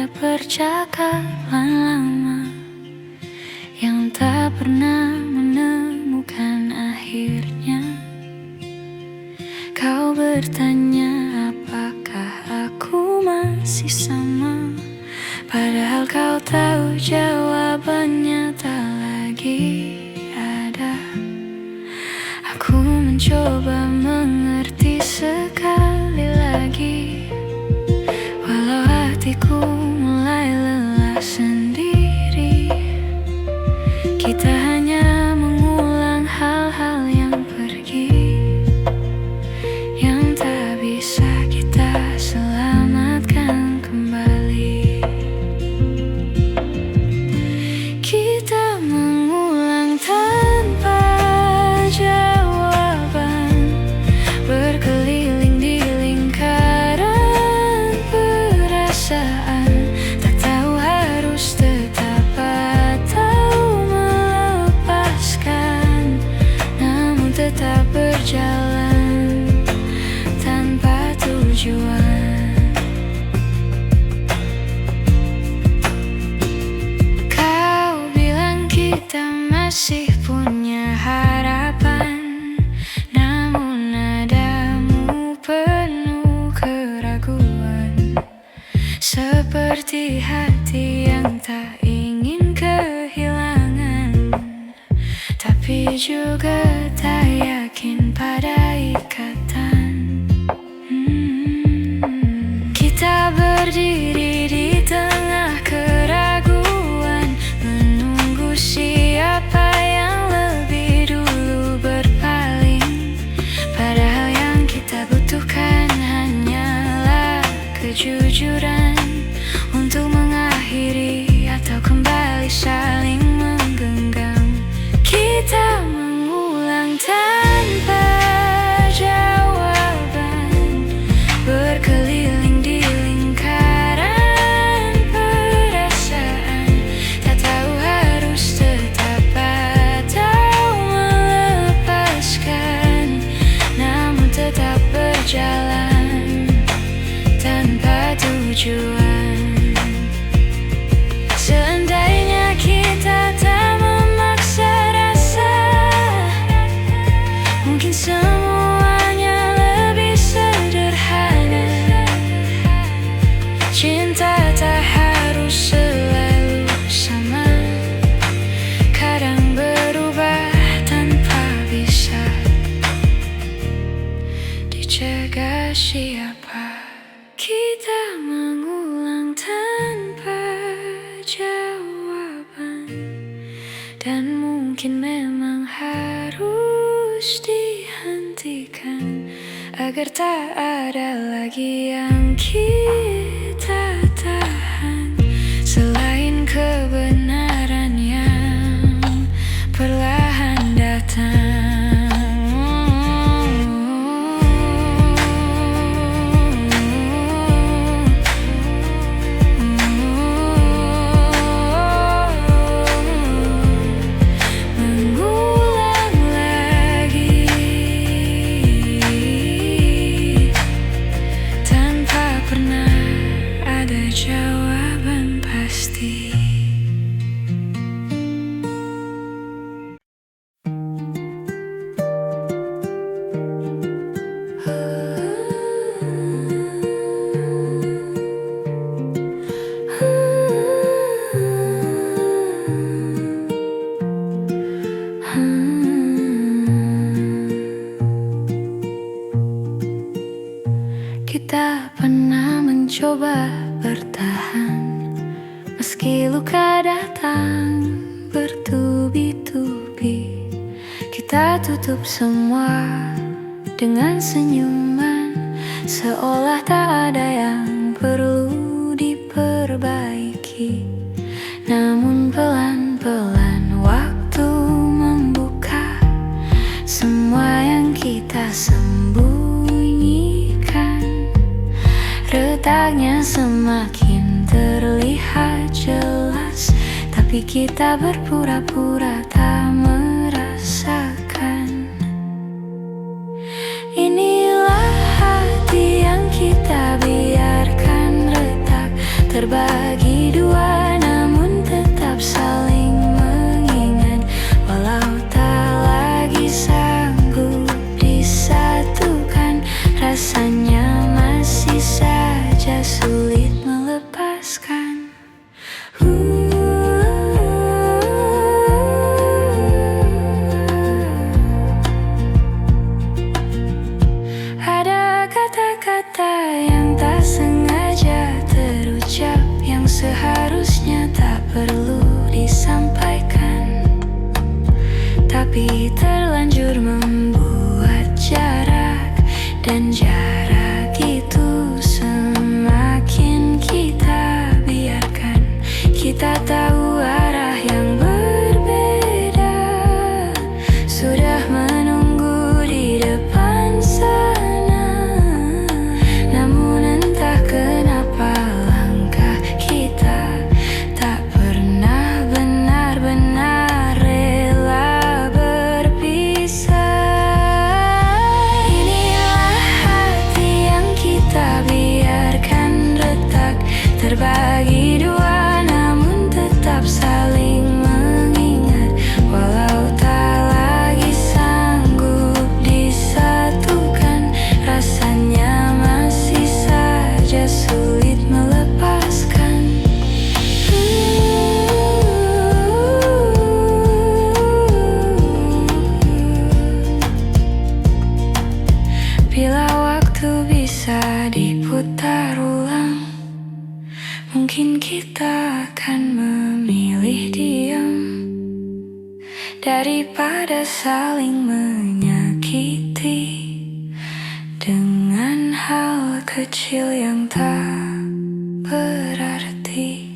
ada percakapan lama yang tak pernah menemukan akhirnya. Kau bertanya apakah aku masih sama, padahal kau tahu jawabannya tak lagi ada. Aku mencoba mengerti sekali lagi, walau hatiku mulai lelah sendiri. Kita hanya mengulang hal-hal yang pergi, yang tak bisa kita selamatkan kembali. Kita mengulang tanpa jawaban, berkeliling di lingkaran perasaan. Tak tahu harus tetap atau melepaskan, namun tetap berjalan tanpa tujuan. Kau bilang kita masih punya harapan, namun nadamu penuh keraguan, seperti hati yang tak ingin kehilangan, tapi juga tak yakin pada ikatan. Kita berdiri di tengah keraguan, menunggu siapa yang lebih dulu berpaling. Padahal yang kita butuhkan hanyalah kejujuran untuk mengakhiri atau kembali saling menggenggam. Kita mengulang tanpa jawaban, berkeliling di lingkaran perasaan. Tak tahu harus tetap atau melepaskan, namun tetap berjalan tanpa tujuan. Seandainya kita tak memaksa rasa, mungkin semuanya lebih sederhana. Cinta tak harus selalu sama, kadang berubah tanpa bisa dicegah siapa. Kita mengulang tanpa jawaban, dan mungkin memang harus dihentikan agar tak ada lagi yang kita tahan selain kebenaran yang perlahan datang. Mengulang lagi tanpa pernah ada jawaban pasti. Kita pernah mencoba bertahan, meski luka datang bertubi-tubi. Kita tutup semua dengan senyuman, seolah tak ada yang perlu diperbaiki. Namun pelan-pelan waktu membuka semua yang kita sembunyikan. Retaknya semakin terlihat jelas, tapi kita berpura-pura tak merasakan. Inilah hati yang kita biarkan retak, terbagi dua namun tetap saling mengingat. Walau tak lagi sanggup disatukan, rasanya masih saja sulit melepaskan. Ada kata-kata yang tak sengaja terucap, yang seharusnya tak perlu disampaikan, tapi terlanjur membuat jarak. Dan jarak itu semakin kita biarkan. Kita tahu arah yang berbeda, sudah menunggu di depan sana. Namun entah kenapa langkah kita tak pernah benar-benar rela berpisah. Inilah hati yang kita biarkan retak, terbagi dua namun tetap saling mengingat. Walau tak lagi sanggup disatukan, rasanya masih saja sulit melepaskan. Bila waktu bisa diputar ulang, mungkin kita akan memilih diam daripada saling menyakiti dengan hal kecil yang tak berarti.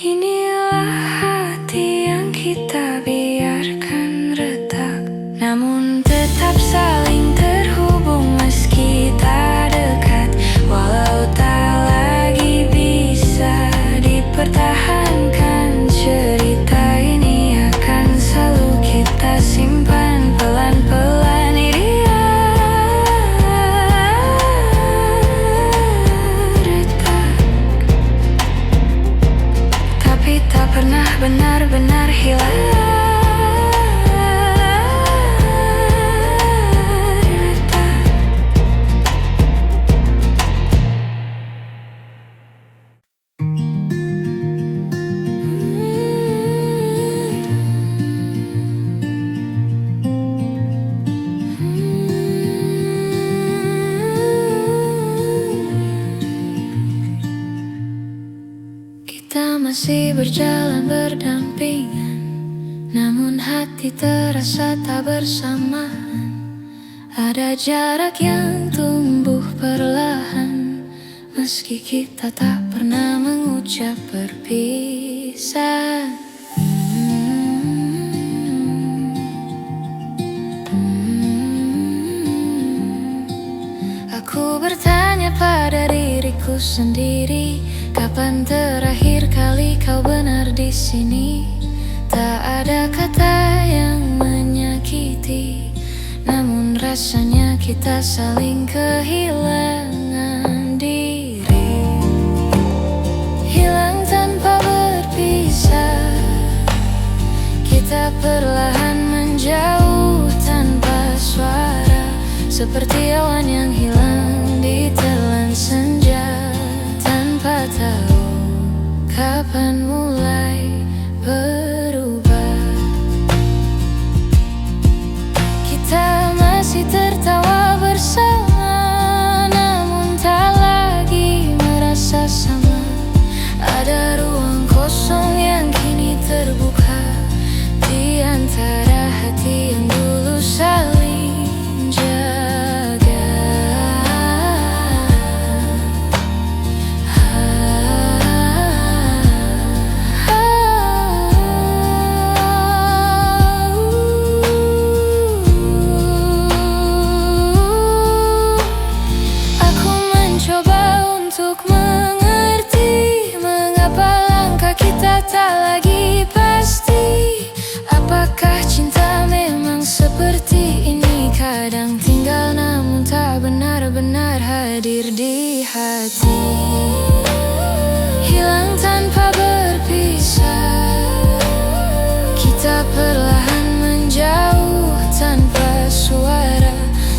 Inilah hati yang kita biarkan retak, namun tetap saling terhubung meski tak dekat. Walau tak lagi bisa dipertahankan, cerita ini akan selalu kita simpan pelan-pelan. Dia retak, tapi tak pernah benar-benar hilang. Kita masih berjalan berdampingan, namun hati terasa tak bersamaan. Ada jarak yang tumbuh perlahan, meski kita tak pernah mengucap berpisah. Aku bertanya pada diriku sendiri, kapan terakhir kali kau benar di sini? Tak ada kata yang menyakiti, namun rasanya kita saling kehilangan diri. Hilang tanpa berpisah, kita perlahan menjauh tanpa suara, seperti awan yang hilang di telan senja, tanpa tahu kapan mulai berubah. Kita masih tertawa bersama, namun tak lagi merasa sama. Ada ruang kosong yang kini terbuka di antara hati yang dulu saling jaga.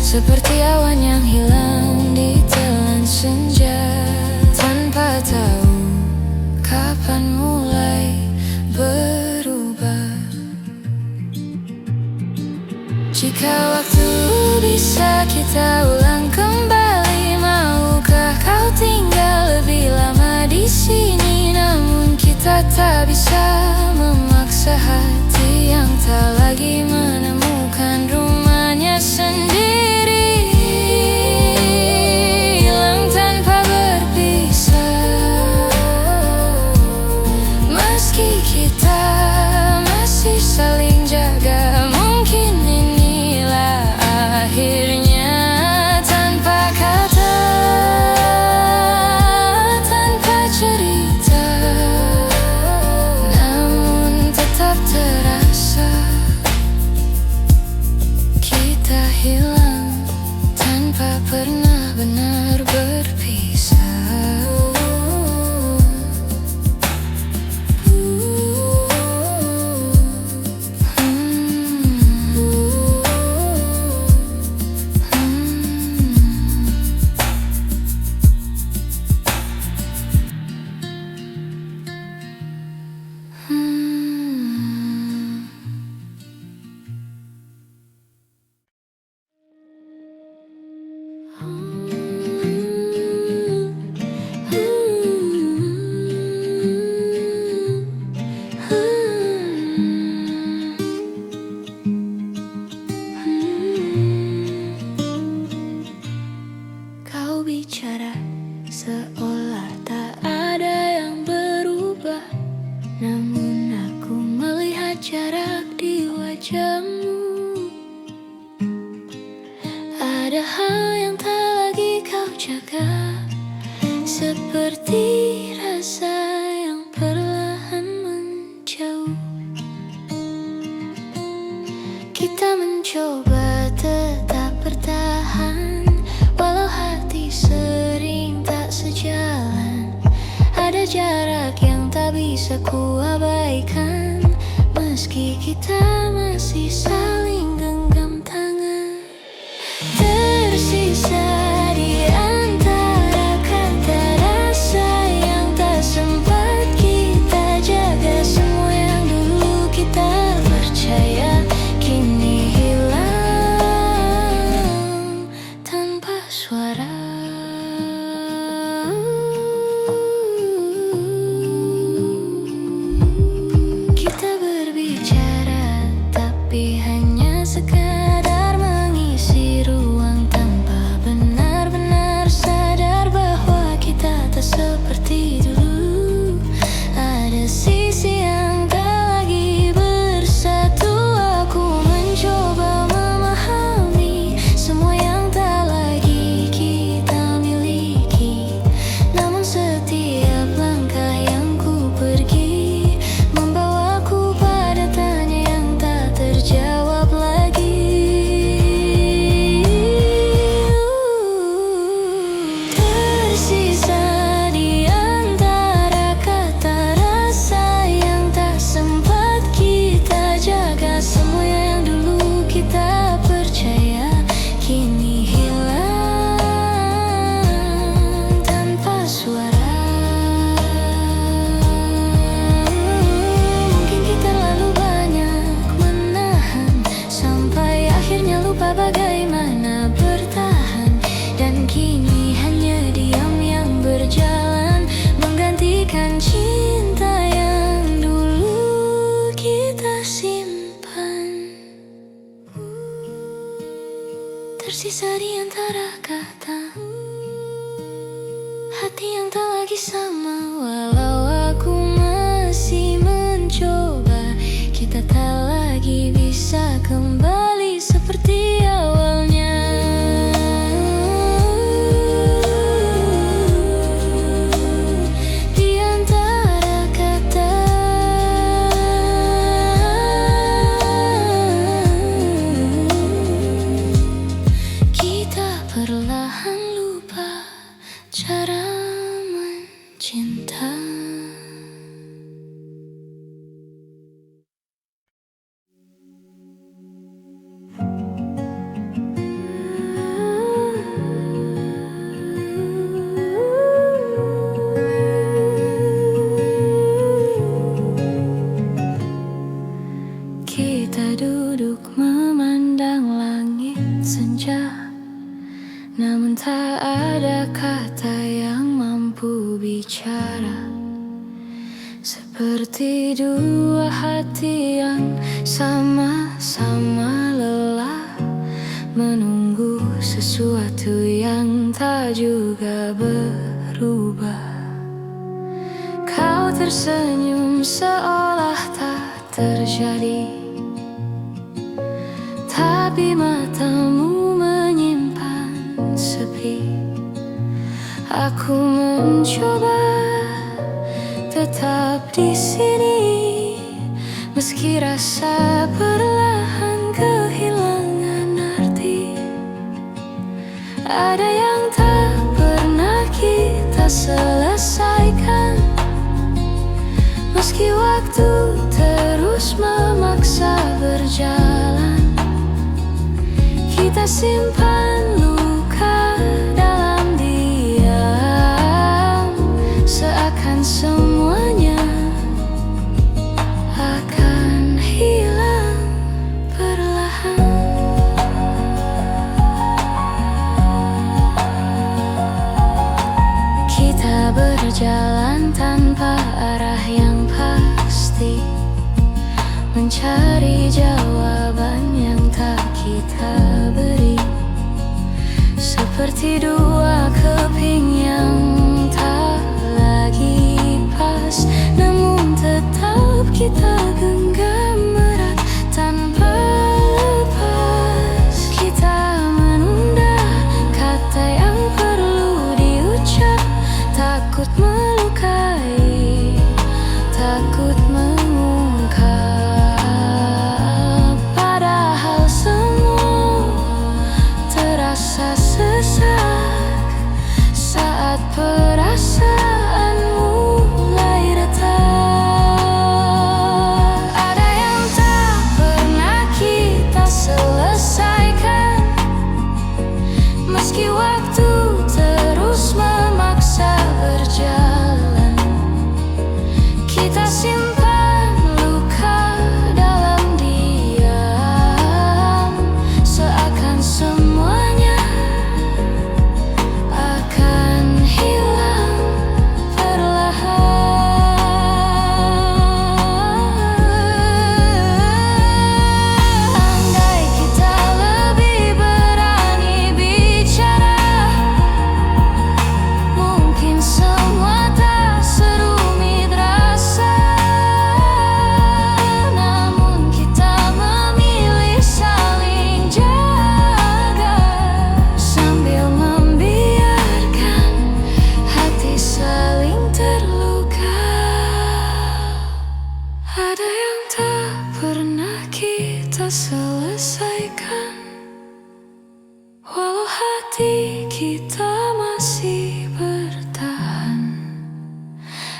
seperti awan yang hilang di telan senja, tanpa tahu kapan mulai berubah. Jika waktu bisa kita ulang kembali, maukah kau tinggal lebih lama di sini? Namun kita tak bisa memaksa hati yang tak lagi menemukan rumahnya sendiri. Hilang tanpa berpisah, meski kita masih saling jaga. Mungkin inilah akhirnya, tanpa kata, tanpa cerita, namun tetap terasa kita hilang tanpa pernah benar berpisah. Kau bicara seolah tak ada yang berubah, namun aku melihat jarak di wajahmu. Ada hal yang tak lagi kau jaga, seperti rasa yang perlahan menjauh. Kita mencoba tetap bertahan, walau hati sering tak sejalan. Ada jarak yang tak bisa ku abaikan, meski kita masih saling genggam tangan. Tersisa di antara kata rasa yang tak sempat kita jaga. Semua yang dulu kita percaya kini hilang tanpa suara. Kita berbicara tapi hanya sekadar mengisi ruang, tanpa benar-benar sadar bahwa kita tak seperti dulu. Ada sisi yang tak lagi bersatu. Aku mencoba memahami semua yang tak lagi kita miliki, namun setiap langkah yang ku pergi membawaku pada tanya yang tak terjawab lagi. Tersisa di antara kata rasa yang tak sempat kita jaga. Semua yang dulu kita percaya kini hilang tanpa suara. Mungkin kita terlalu banyak menahan, sampai akhirnya lupa bagaimana bertahan. Dan kini hanya diam yang berjalan, menggantikan cinta yang dulu kita simpan. Tersisa di antara kata hati yang tak lagi sama. Walau aku masih mencoba, kita tak lagi bisa kembali seperti awalnya. Di antara kata kita perlahan lupa cara mencinta. Seperti dua hati yang sama-sama lelah menunggu sesuatu yang tak juga berubah. Kau tersenyum seolah tak terjadi, tapi matamu menyimpan sepi. Aku mencoba tetap di sini, meski rasa perlahan kehilangan arti. Ada yang tak pernah kita selesaikan, meski waktu terus memaksa berjalan. Kita simpan luka dalam diam, seakan semuanya akan hilang perlahan. Kita berjalan tanpa arah yang pasti, mencari jawaban yang tak kita beri. Seperti dua keping yang tak lagi pas, namun tetap kita genggam erat tanpa lepas. Kita menunda kata yang perlu diucap, takut melukai, takut mengungkap. Padahal semua terasa sesak saat perasaan mulai retak. Ada yang tak pernah kita selesaikan, meski waktu terus memaksa berjalan. Kita simpan luka dalam diam, seakan semuanya akan hilang perlahan. Andai kita lebih berani bicara, mungkin semua tak serumit rasa. Namun kita memilih saling jaga, sambil membiarkan hati saling terluka. Ada yang tak pernah kita selesaikan, walau hati kita masih bertahan.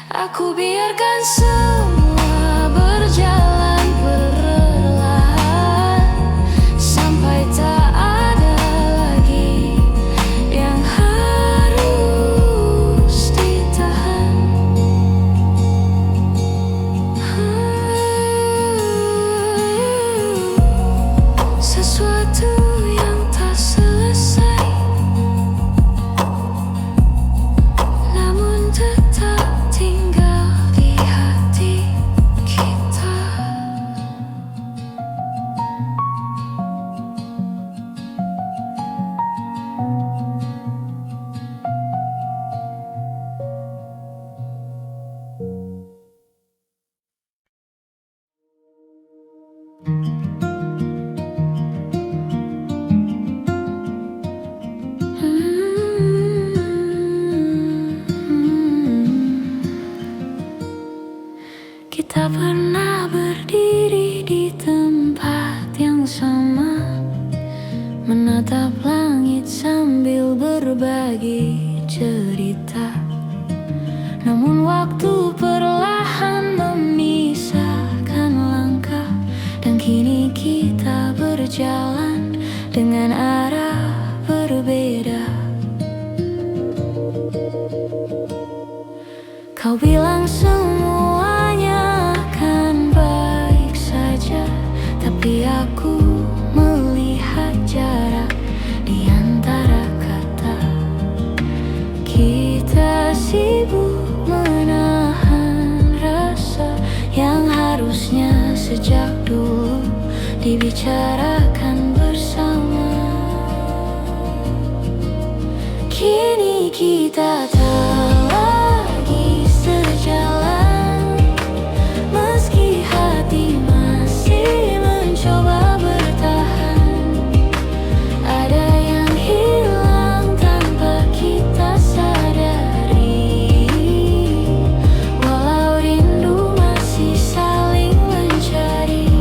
Aku biarkan semua berjalan perlahan, sampai tak ada lagi yang harus ditahan. Sesuatu yang tak selesai, namun tetap tinggal di hati kita. Kita pernah berdiri di tempat yang sama, menatap langit sambil berbagi cerita. Namun waktu perlahan memisahkan langkah, dan kini kita berjalan dengan arah berbeda. Kau bilang semuanya akan baik saja, tapi aku melihat jarak di antara kata. Kita sibuk menahan rasa sejak dulu dibicarakan bersama. Kini kita tak lagi sejalan, meski hati masih mencoba bertahan. Ada yang hilang tanpa kita sadari, walau rindu masih saling mencari.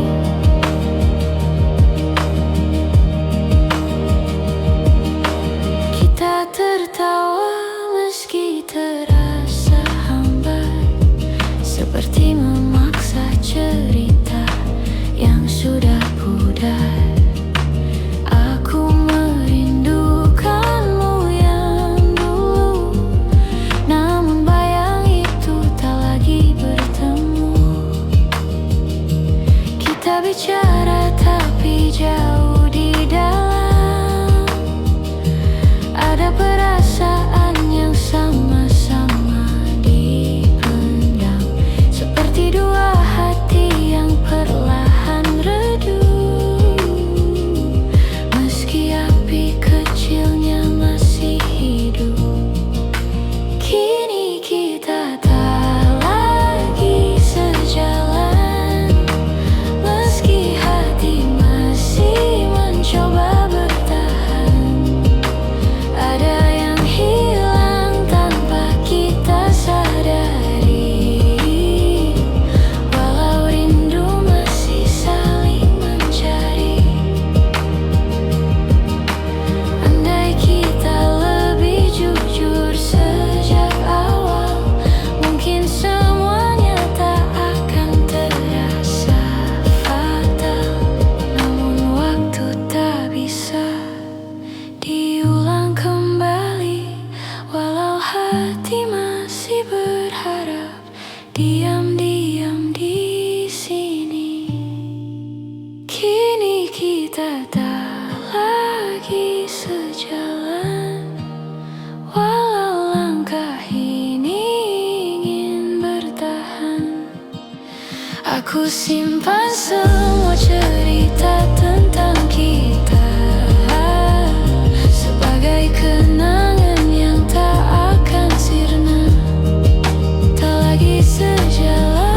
Kita tertawa meski terasa hambar, seperti memaksa cerita yang sudah pudar. Aku merindukanmu yang dulu, namun bayang itu tak lagi bertemu. Kita bicara tapi jauh di dalam, ada perasaan yang sama-sama dipendam, seperti dua hati yang perlahan redup, meski api kecilnya masih hidup. Kini kita tak lagi sejalan, meski hati masih mencoba bertahan. Ada yang hilang tanpa kita sadari, walau rindu masih saling mencari. Andai kita lebih jujur sejak awal, mungkin semuanya tak akan terasa fatal. Namun waktu tak bisa diulang kembali, walau hati masih berharap diam-diam di sini. Kini kita tak lagi sejalan, walau langkah ini ingin bertahan. Aku simpan semua cerita tentang kita sebagai kenangan yang tak akan sirna. Tak lagi sejalan,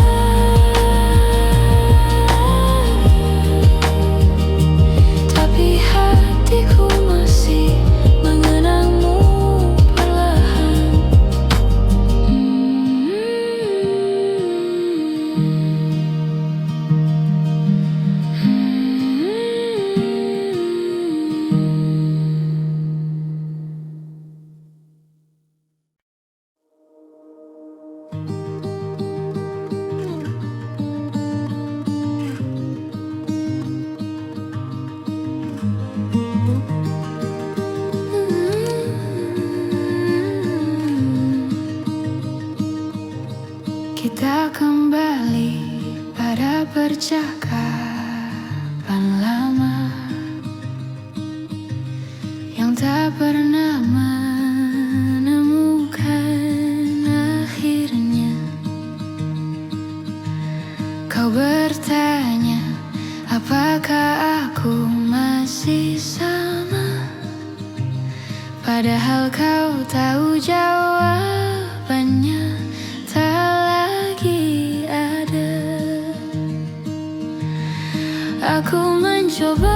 tapi hatiku masih mengenangmu perlahan. Kita kembali pada percakapan lama yang tak pernah menemukan akhirnya. Kau bertanya, apakah aku masih sama? Padahal kau tahu jawabannya tak lagi ada. Aku mencoba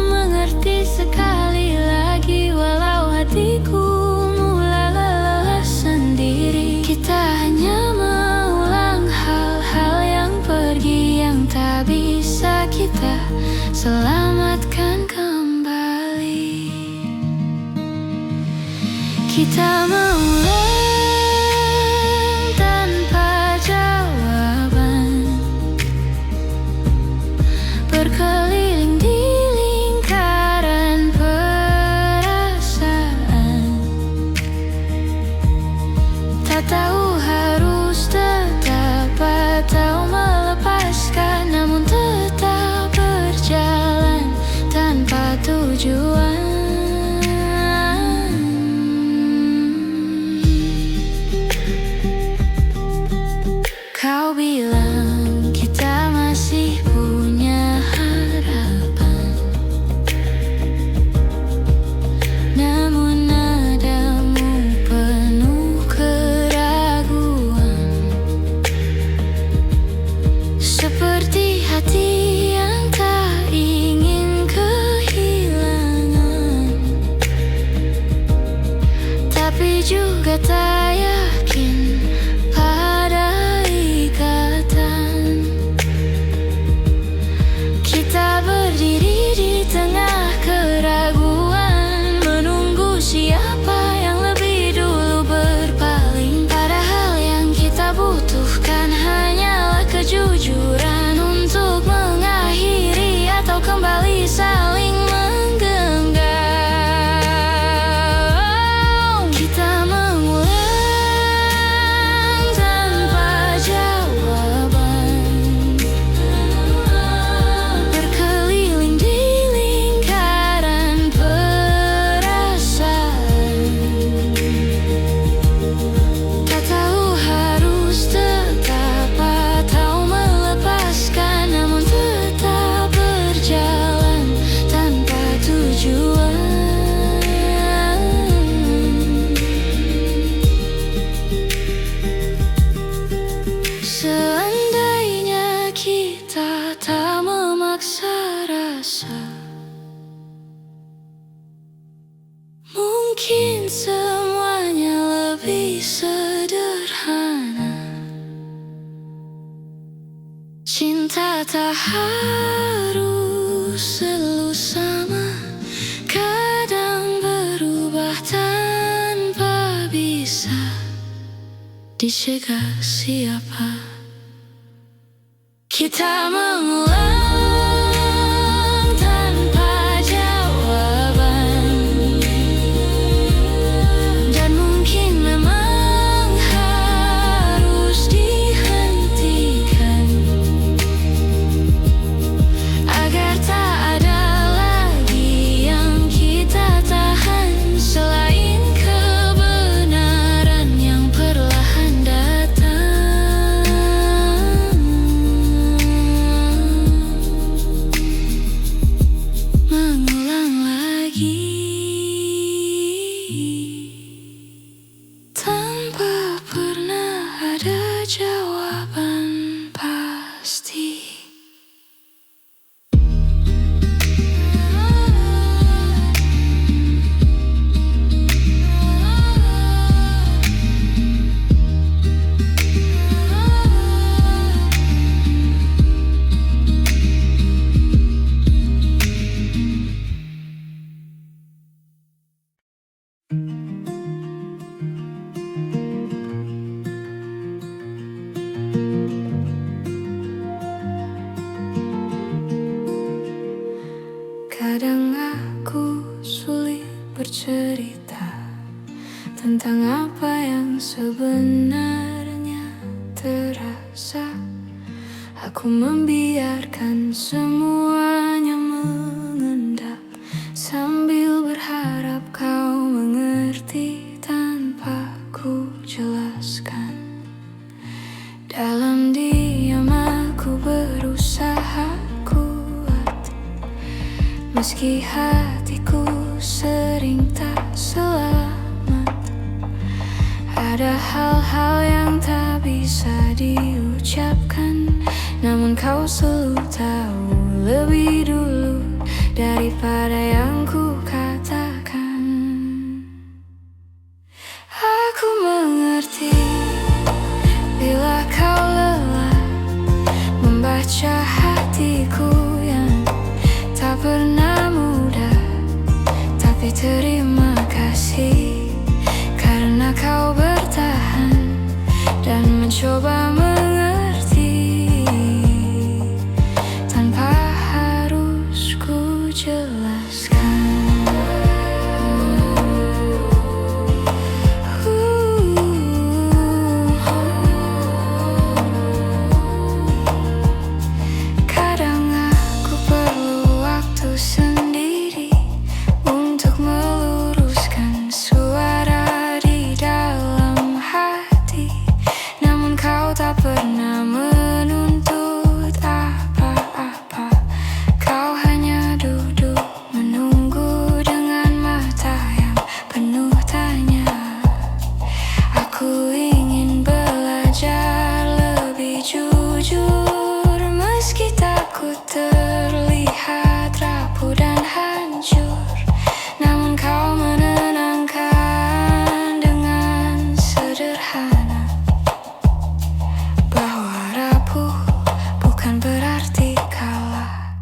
mengerti sekali lagi, walau hatiku mulai lelah sendiri. Kita hanya mengulang hal-hal yang pergi, yang tak bisa kita selamatkan kembali. Kita mengulang tanpa jawaban, berkeliling di lingkaran perasaan. Tak tahu harus tetap atau melepaskan, namun tetap berjalan tanpa tujuan. Seandainya kita tak memaksa rasa, mungkin semuanya lebih sederhana. Cinta tak harus selalu sama, kadang berubah tanpa bisa dicegah siapa. Kita mengulang tanpa jawaban, dan mungkin memang harus dihentikan agar tak ada lagi yang kita tahan selain kebenaran yang perlahan datang. Mengulang lagi tanpa pernah ada jawaban pasti. Kadang aku sulit bercerita tentang apa yang sebenarnya terasa. Aku membiarkan semuanya mengendap sambil berharap kau mengerti tanpa ku jelaskan. Dalam diam aku berusaha kuat, meski hatiku sering tak selamat. Ada hal-hal yang tak bisa diucapkan, namun kau selalu tahu lebih dulu daripada yang ku katakan. Aku mengerti bila kau lelah membaca hatiku yang tak pernah mudah, tapi terima kasih karena kau bertahan dan mencoba mengerti tanpa harus ku jelaskan. Kadang aku perlu waktu sendiri untuk meluruskan suara di dalam hati, namun kau tak pernah menuntut apa-apa. Kau hanya duduk menunggu dengan mata yang penuh tanya. Aku ingin belajar lebih jujur, meski takut terlihat rapuh dan hancur. Namun kau menenangkan dengan sederhana bahwa rapuh bukan berarti kalah.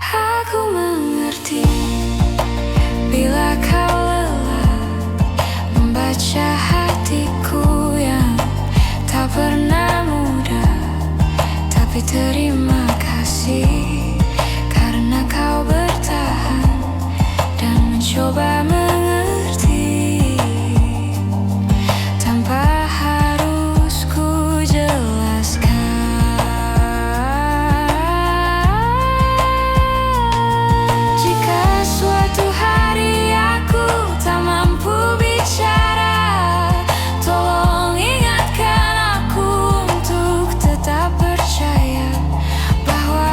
Aku mengerti bila kau lelah membaca hatiku yang tak pernah mudah, tapi terima kasih karena kau bertahan dan mencoba mengerti tanpa harus ku jelaskan. Jika suatu hari aku tak mampu bicara, tolong ingatkan aku untuk tetap percaya bahwa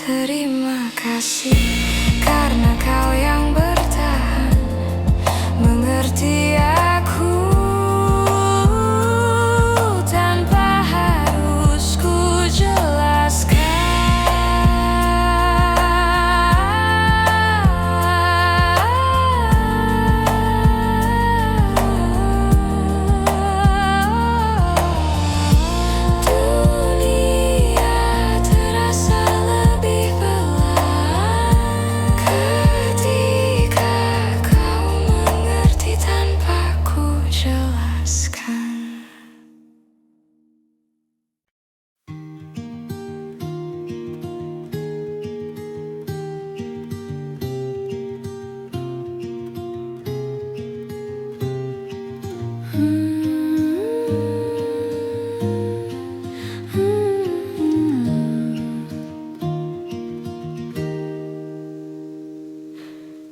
terima kasih karena kau yang bertahan mengerti aku tanpa harus ku jelaskan.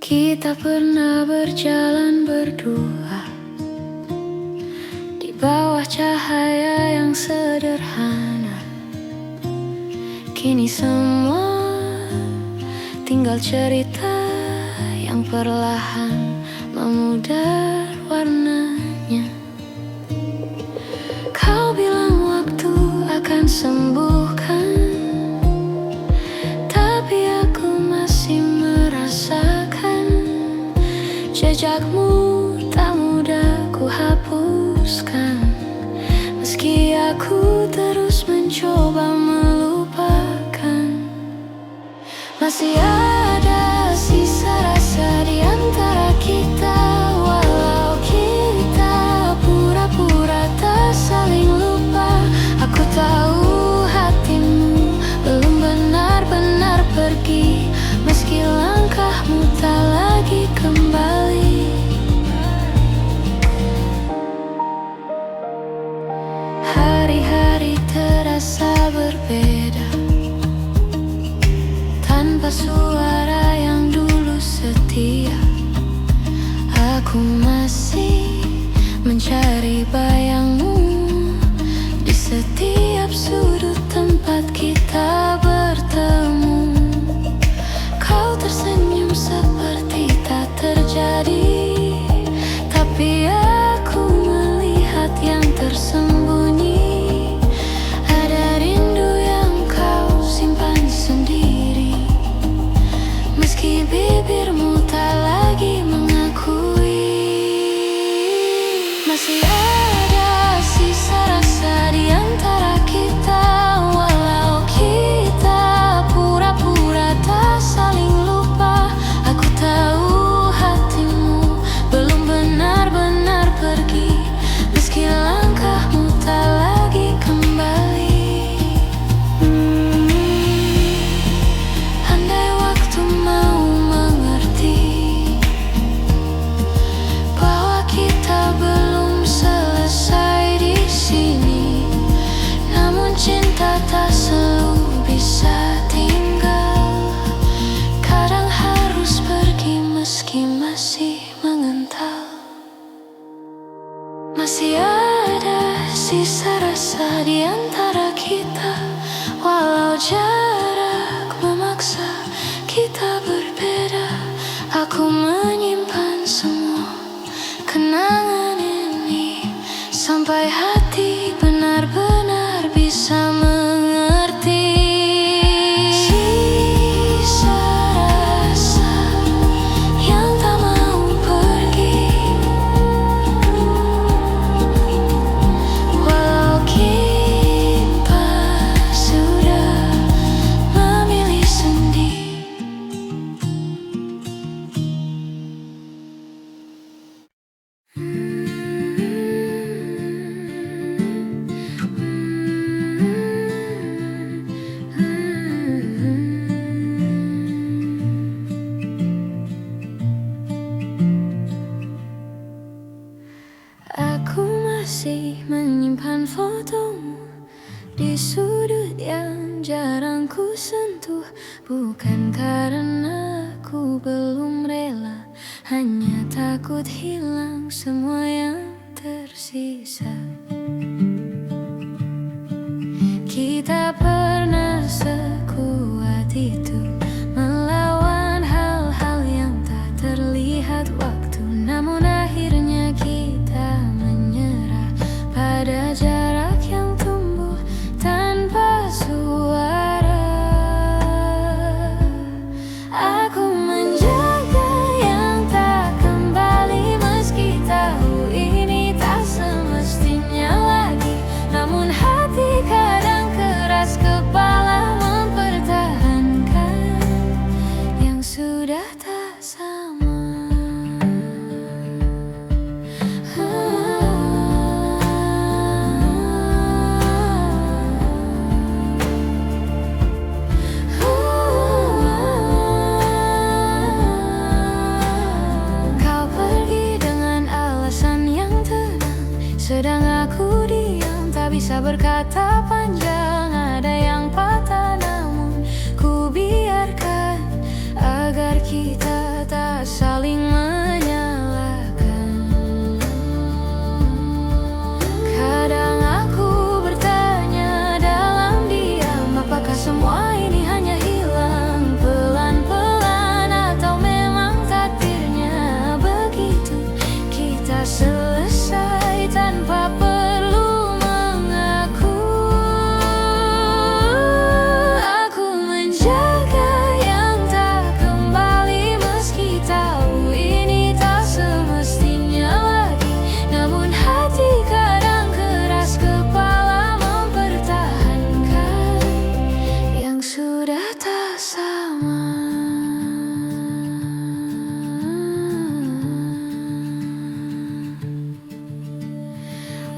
Kita pernah berjalan berdua di bawah cahaya yang sederhana. Kini semua tinggal cerita yang perlahan memudar warnanya. Kau bilang waktu akan sembuhkan, tapi aku masih merasakan jejakmu tak mudah ku hapuskan. Meski aku terus mencoba melupakan, masih ada sisa rasa di antara kita. Walau kita pura-pura tak saling lupa, aku tahu hatimu belum benar-benar pergi. Meski langkahmu tak lagi kembali, hari-hari terasa berbeda tanpa suara yang dulu setia. Aku masih mencari bayangmu di setiap sudut tempat kita bertemu. Kau tersenyum seperti tak terjadi, tapi aku melihat yang tersembunyi. Ada rindu yang kau simpan sendiri, meski bibirmu tak lagi mengakui. Masih ada sisa rasa di antara kita. Walau kita pura-pura tak saling lupa, aku tahu hatimu belum benar-benar pergi. Meski langkahmu tak lagi kembali. Andai waktu mau mengerti bahwa kita belum selesai di sini, namun cinta tak selalu bisa tinggal. Kadang harus pergi meski masih mengental. Masih ada sisa rasa di antara kita. Walau jarak memaksa kita berbeda, aku menyimpan semua kenangan ini sampai hati benar-benar bisa mengerti. Sisa rasa yang tak mau pergi, walau kita sudah memilih sendiri. Aku masih menyimpan fotomu di sudut yang jarang ku sentuh. Bukan karena aku belum rela, hanya takut hilang semua yang tersisa. Kita pernah sekuat itu bisa berkata panjang, ada yang patah namun ku biarkan, agar kita tak saling menyalahkan. Kadang aku bertanya dalam diam, apakah semua ini hanya hilang pelan-pelan, atau memang takdirnya begitu, kita selesai tanpa perlu mengaku. Aku menjaga yang tak kembali, meski tahu ini tak semestinya lagi. Namun hati kadang keras kepala mempertahankan yang sudah tak sama.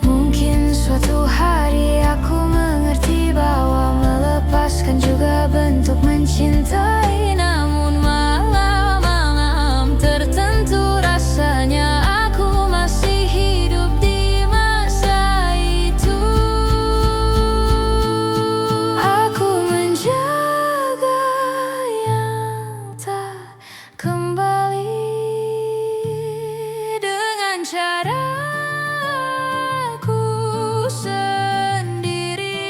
Mungkin suatu hari aku mengerti bahwa melepaskan juga bentuk mencintai, namun malam-malam tertentu rasanya aku masih hidup di masa itu. Aku menjaga yang tak kembali dengan caraku sendiri,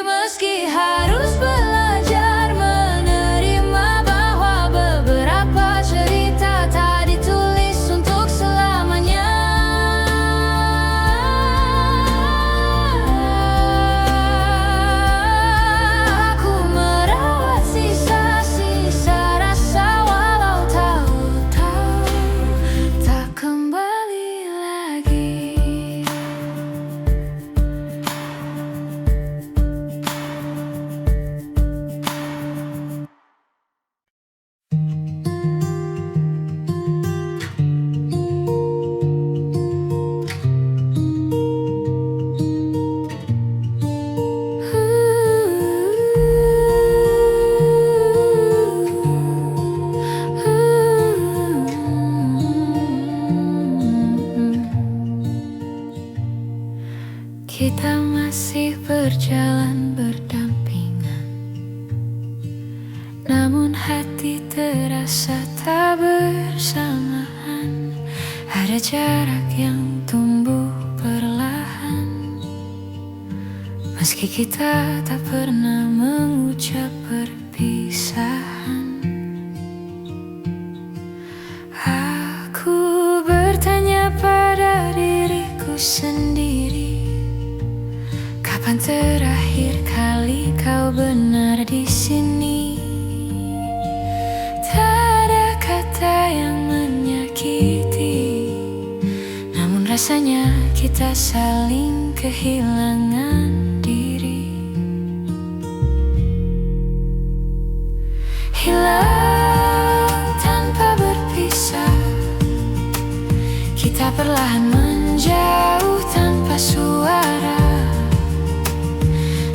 meski harus belajar menerima bahwa beberapa cerita tak ditulis untuk selamanya. Aku merawat sisa-sisa rasa, walau tahu-tahu tak kembali lagi. Kita masih berjalan berdampingan, namun hati terasa tak bersamaan. Ada jarak yang tumbuh perlahan, meski kita tak pernah mengucap perpisahan. Aku bertanya pada diriku sendiri, kapan terakhir kali kau benar di sini? Tak ada kata yang menyakiti, namun rasanya kita saling kehilangan diri. Hilang tanpa berpisah, kita perlahan menjauh tanpa suara,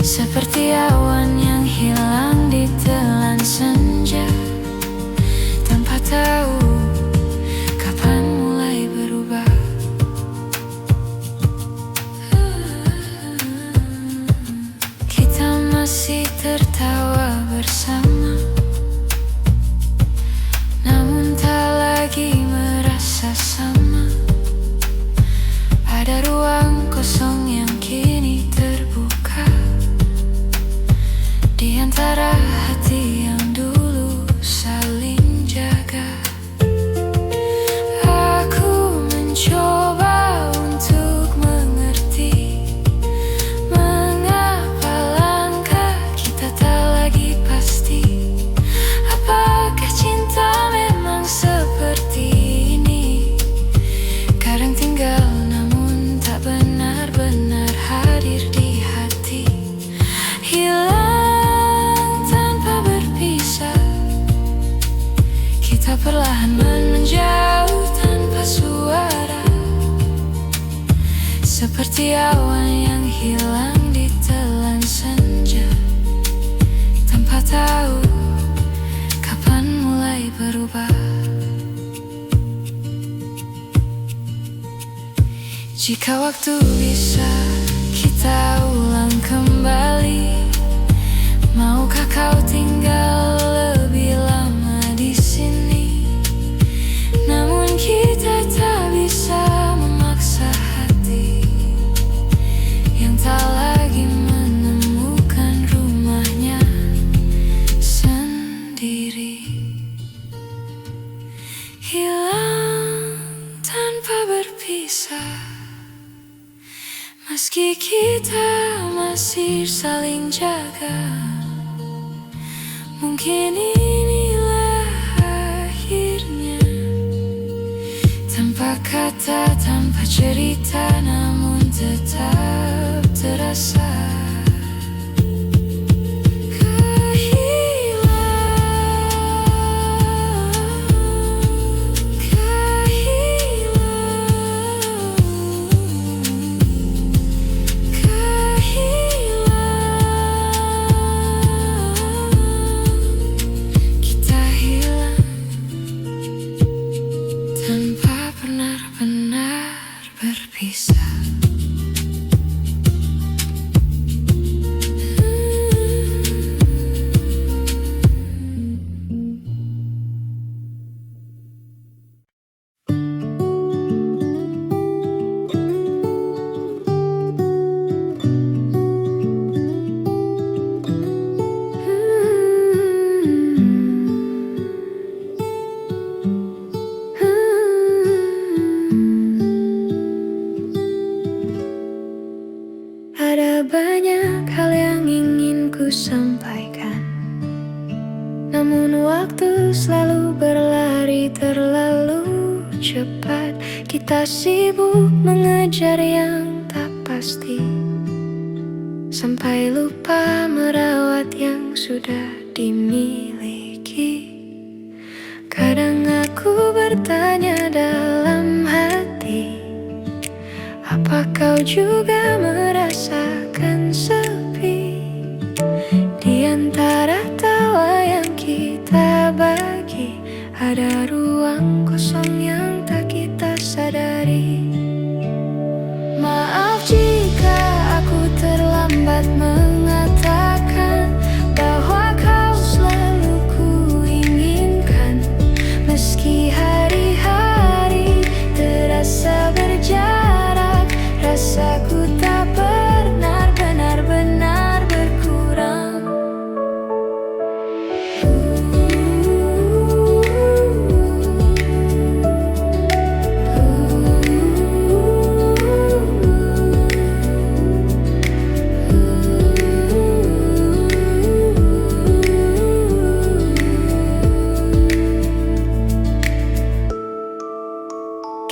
seperti awan yang hilang di telan senja, tanpa tahu kapan mulai berubah. Kita masih tertawa bersama, namun tak lagi merasa sama. Ada ruang kosong yang kini terbuka di antara hati yang dulu saling jaga. Aku mencoba untuk mengerti mengapa langkah kita tak lagi pasti. Apakah cinta memang seperti ini? Kadang tinggal namun tak benar-benar hadir di hati. Hilang tanpa berpisah, kita perlahan menjauh tanpa suara, seperti awan yang hilang di telan senja, tanpa tahu kapan mulai berubah. Jika Jika waktu bisa kita ulang kembali, maukah kau tinggal lebih lama di sini? Namun kita tak bisa memaksa hati yang tak lagi menemukan rumahnya sendiri. Hilang tanpa berpisah, meski kita masih saling jaga. Mungkin inilah akhirnya, tanpa kata, tanpa cerita, namun tetap terasa. Tanpa benar-benar berpisah. Ada banyak hal yang ingin ku sampaikan, namun waktu selalu berlari terlalu cepat. Kita sibuk mengejar yang tak pasti, sampai lupa merawat yang sudah dimiliki. Kadang aku bertanya dalam hati, apa kau juga merasakan sepi? Di antara tawa yang kita bagi, ada ruang kosong yang tak kita sadari. Maaf jika aku terlambat mengatakan bahwa kau selalu ku inginkan. Meski hari-hari terasa berjarak, rasaku tak pernah benar-benar berkurang.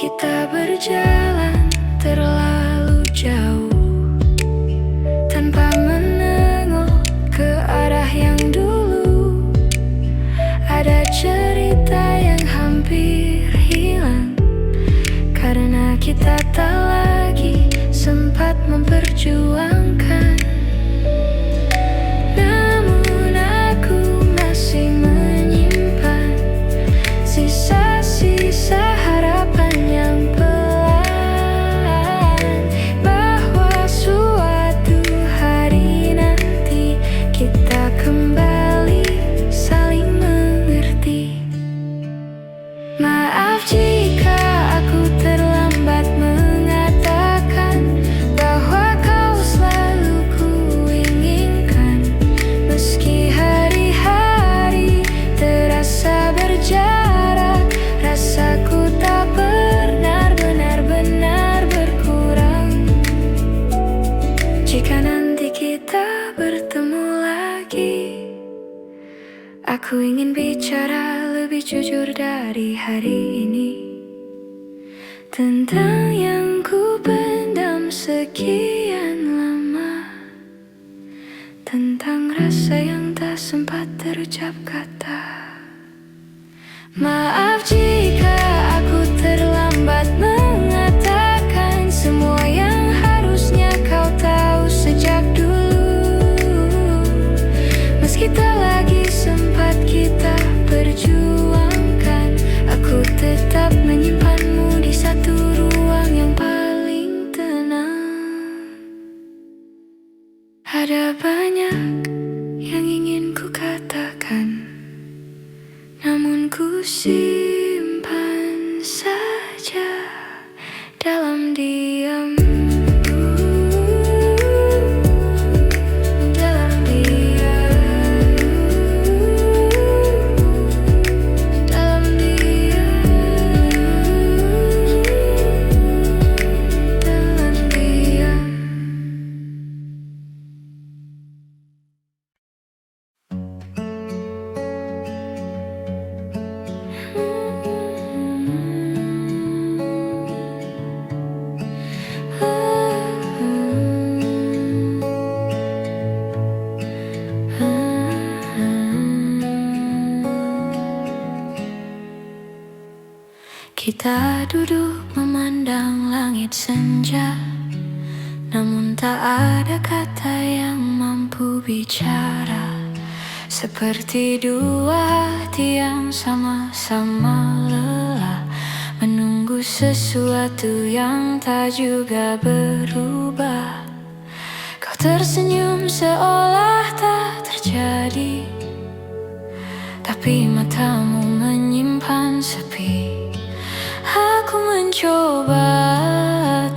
Kita berjalan terlalu jauh, tanpa menengok ke arah yang dulu. Ada cerita yang hampir hilang, karena kita tak lagi sempat memperjuangkan. Namun aku masih menyimpan sisa-sisa harapan yang pelan, bahwa suatu hari nanti kita kembali saling mengerti. Maaf jika aku terlambat mengatakan bahwa kau selalu ku inginkan. Meski hari-hari terasa berjarak, rasaku tak pernah benar-benar berkurang. Jika nanti kita bertemu lagi, aku ingin bicara lebih jujur dari hari ini, tentang yang ku pendam sekian lama, tentang rasa yang tak sempat terucap kata. Maaf jika aku terlambat mengatakan semua yang harusnya kau tahu sejak dulu. Meski tak lagi sempat kita perjuangkan, aku tetap menyimpanmu di satu ruang yang paling tenang. simpan saja dalam diam. Kita duduk memandang langit senja, namun tak ada kata yang mampu bicara. Seperti dua hati yang sama-sama lelah, menunggu sesuatu yang tak juga berubah. Kau tersenyum seolah tak terjadi, tapi matamu menyimpan sepi. Aku mencoba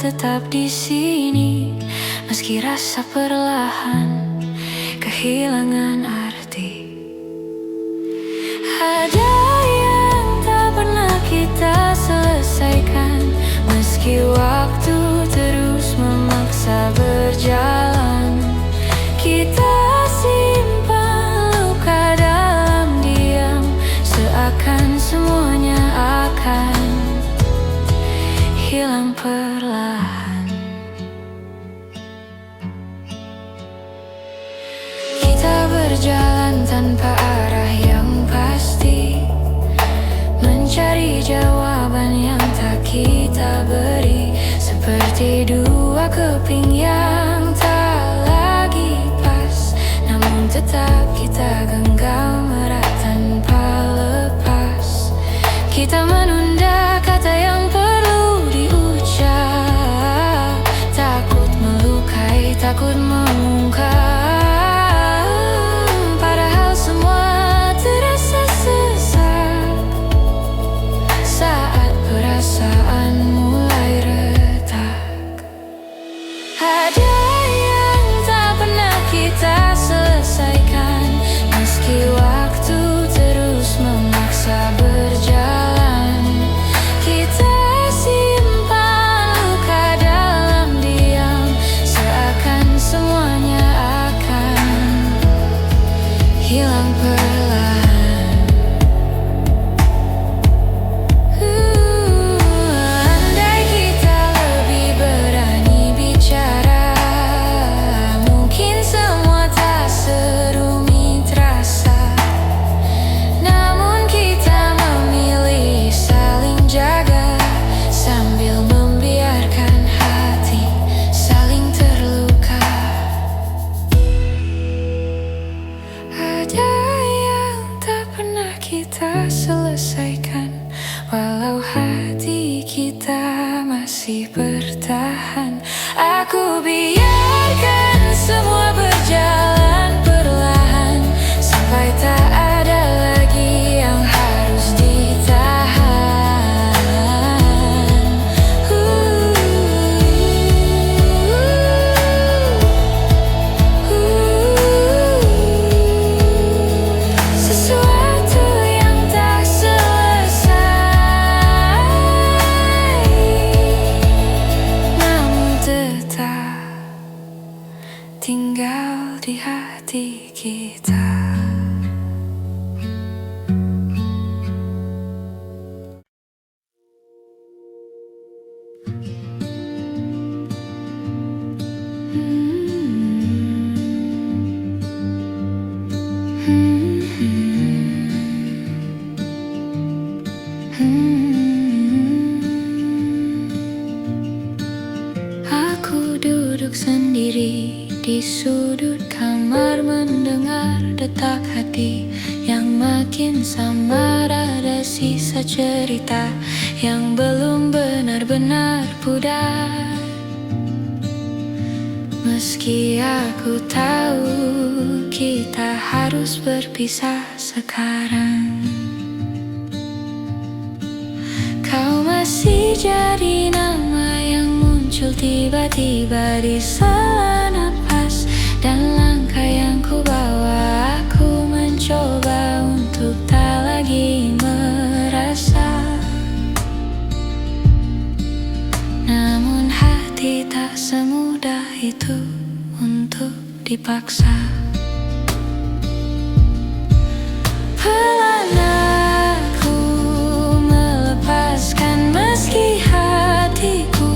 tetap di sini, meski rasa perlahan kehilangan arti. Ada yang tak pernah kita selesaikan, meski waktu terus memaksa berjalan. Kita simpan luka dalam diam, seakan semuanya akan hilang perlahan. Kita berjalan tanpa arah yang pasti, mencari jawaban yang tak kita beri. Seperti dua keping yang tak lagi pas, namun tetap kita genggam erat tanpa lepas. Kita menunda kata yang takut mengungkap, padahal semua terasa sesak saat perasaan mulai retak. Ada yang tak pernah kita selesaikan, meski waktu terus memaksa berjalan. Kita semuanya akan hilang perlahan. Andai kita lebih berani bicara, mungkin semua tak serumit rasa. Namun kita memilih saling jaga, sambil membiarkan hati saling terluka. Ada yang tak pernah kita selesaikan, walau hati kita masih bertahan. Aku biarkan semua berjalan perlahan, sampai tak ada lagi yang harus ditahan. Sesuatu yang tak selesai, namun tetap tinggal di hati kita. Aku duduk sendiri di sudut kamar, mendengar detak hati yang makin samar. Ada sisa cerita yang belum benar-benar pudar. Meski aku tahu kita harus berpisah sekarang. masih jadi nama yang muncul tiba-tiba di sela napas dan langkah yang ku bawa. Aku mencoba untuk tak lagi merasa, namun hati tak semudah itu untuk dipaksa. Pelan aku melepaskan meski hatiku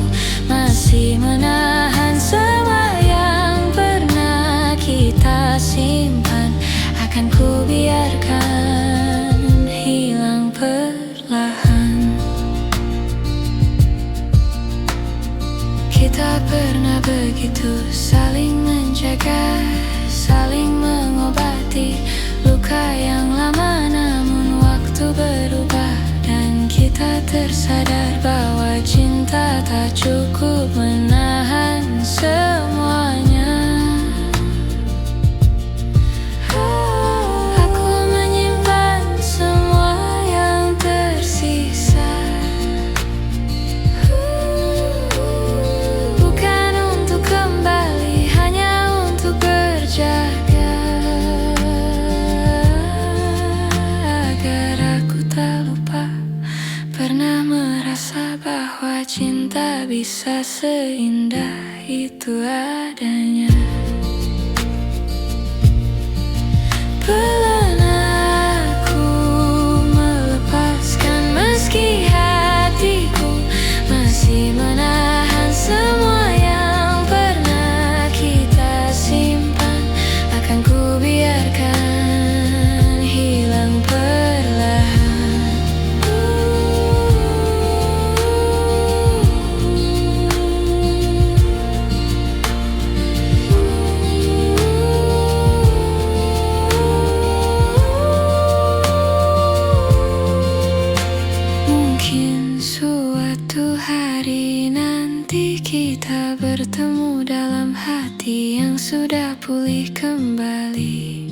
masih menahan semua yang pernah kita simpan. Akan ku biarkan hilang perlahan. Kita pernah begitu saling menjaga, saling mengobati luka yang lama, namun waktu berubah dan kita tersadar bahwa cinta tak cukup menahan semuanya. Aku menyimpan semua yang tersisa, bukan untuk kembali, hanya untuk berjaga, agar aku tak lupa pernah merasa bahwa cinta bisa seindah itu adanya. Pelan aku melepaskan meski hatiku masih menahan semua yang pernah kita simpan. Akan ku biarkan hilang perlahan. Mungkin suatu hari nanti kita bertemu dalam hati yang sudah pulih kembali,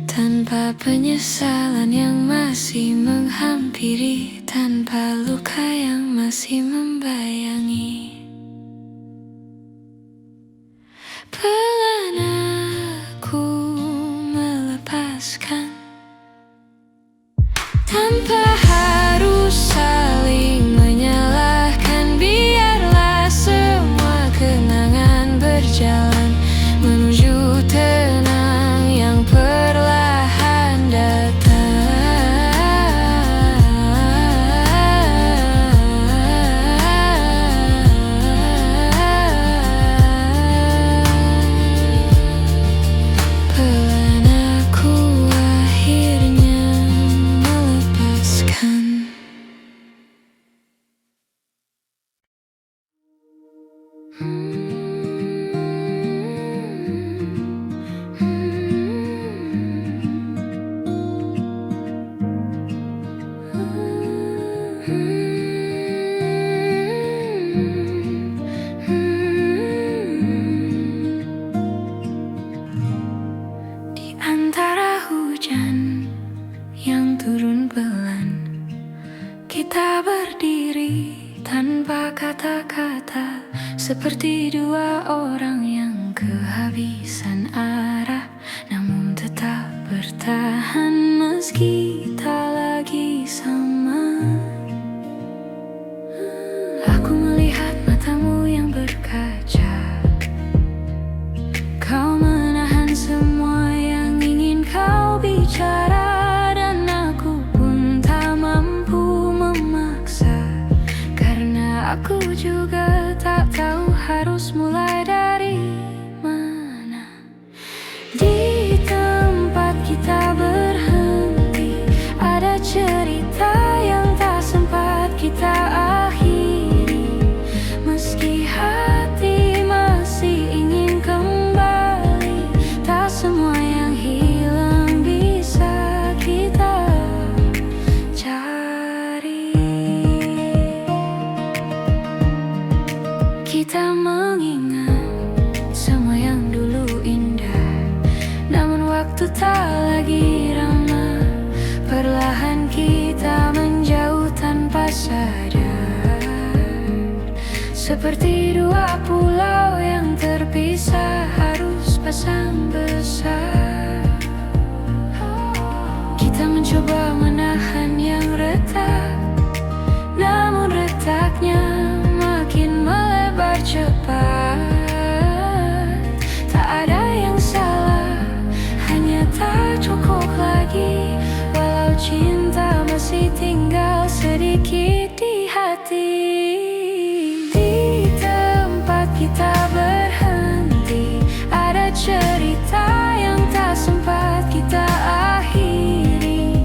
tanpa penyesalan yang masih menghampiri, tanpa luka yang masih membayangi. Pelan aku melepaskan tanpa harus saling menyalahkan. Biarlah semua kenangan berjalan menuju tenang yang perlahan datang. Pelan aku akhirnya melepaskan. Di antara hujan yang turun pelan, kita berdiri tanpa kata-kata, seperti dua orang yang kehabisan arah, namun tetap bertahan meski tak lagi sama. Aku melihat matamu yang berkaca, kau menahan semua yang ingin kau bicara, dan aku pun tak mampu memaksa, karena aku juga tak tahu harus mulai dari mana. Di tempat kita berhenti, ada cerita yang tak sempat kita akhiri, meski hati masih ingin kembali. Tak semua yang hilang bisa kita cari. Kita mengingat semua yang dulu indah, namun waktu tak lagi ramah. Perlahan kita menjauh tanpa sadar. Seperti dua pulau yang terpisah harus pasang besar. Kita mencoba menahan yang retak, namun retaknya makin melebar cepat. Tak ada yang salah, hanya tak cukup lagi. Walau cinta masih tinggal sedikit di hati. Di tempat kita berhenti, ada cerita yang tak sempat kita akhiri.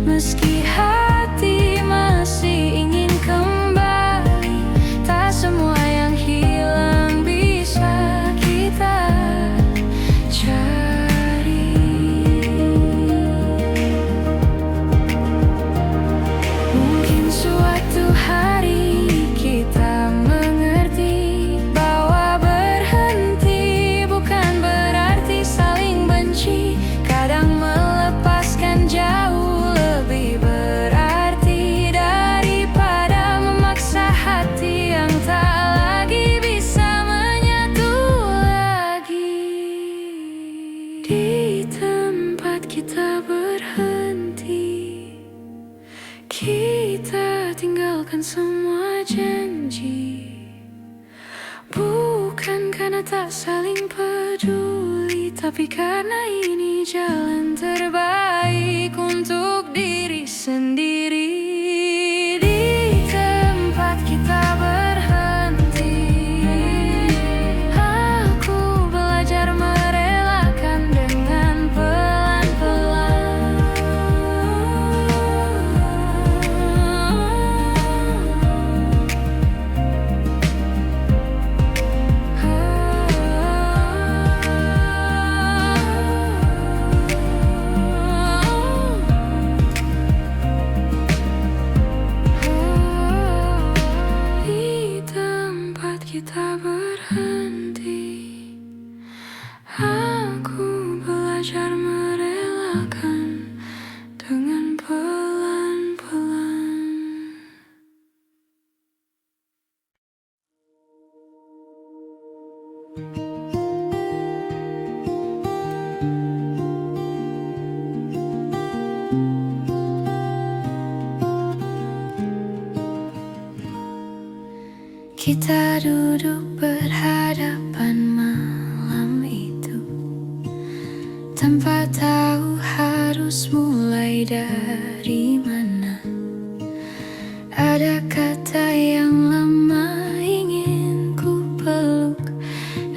Meski hati masih ingin kembali, tak semua yang hilang bisa kita cari. Mungkin suatu hari kita mengerti bahwa berhenti bukan berarti saling benci. Kadang melepaskan jauh lebih berarti daripada memaksa hati yang tak lagi bisa menyatu lagi. Di tempat kita berhenti, kita tinggalkan semua janji. Bukan karena tak saling peduli, tapi karena ini jalan terbaik untuk diri sendiri. Di tempat kita berhenti, aku belajar merelakan dengan pelan-pelan. Di tempat kita berhenti, aku belajar merelakan dengan pelan-pelan. Kita duduk berhadapan malam itu, tanpa tahu harus mulai dari mana. Ada kata yang lama ingin ku peluk,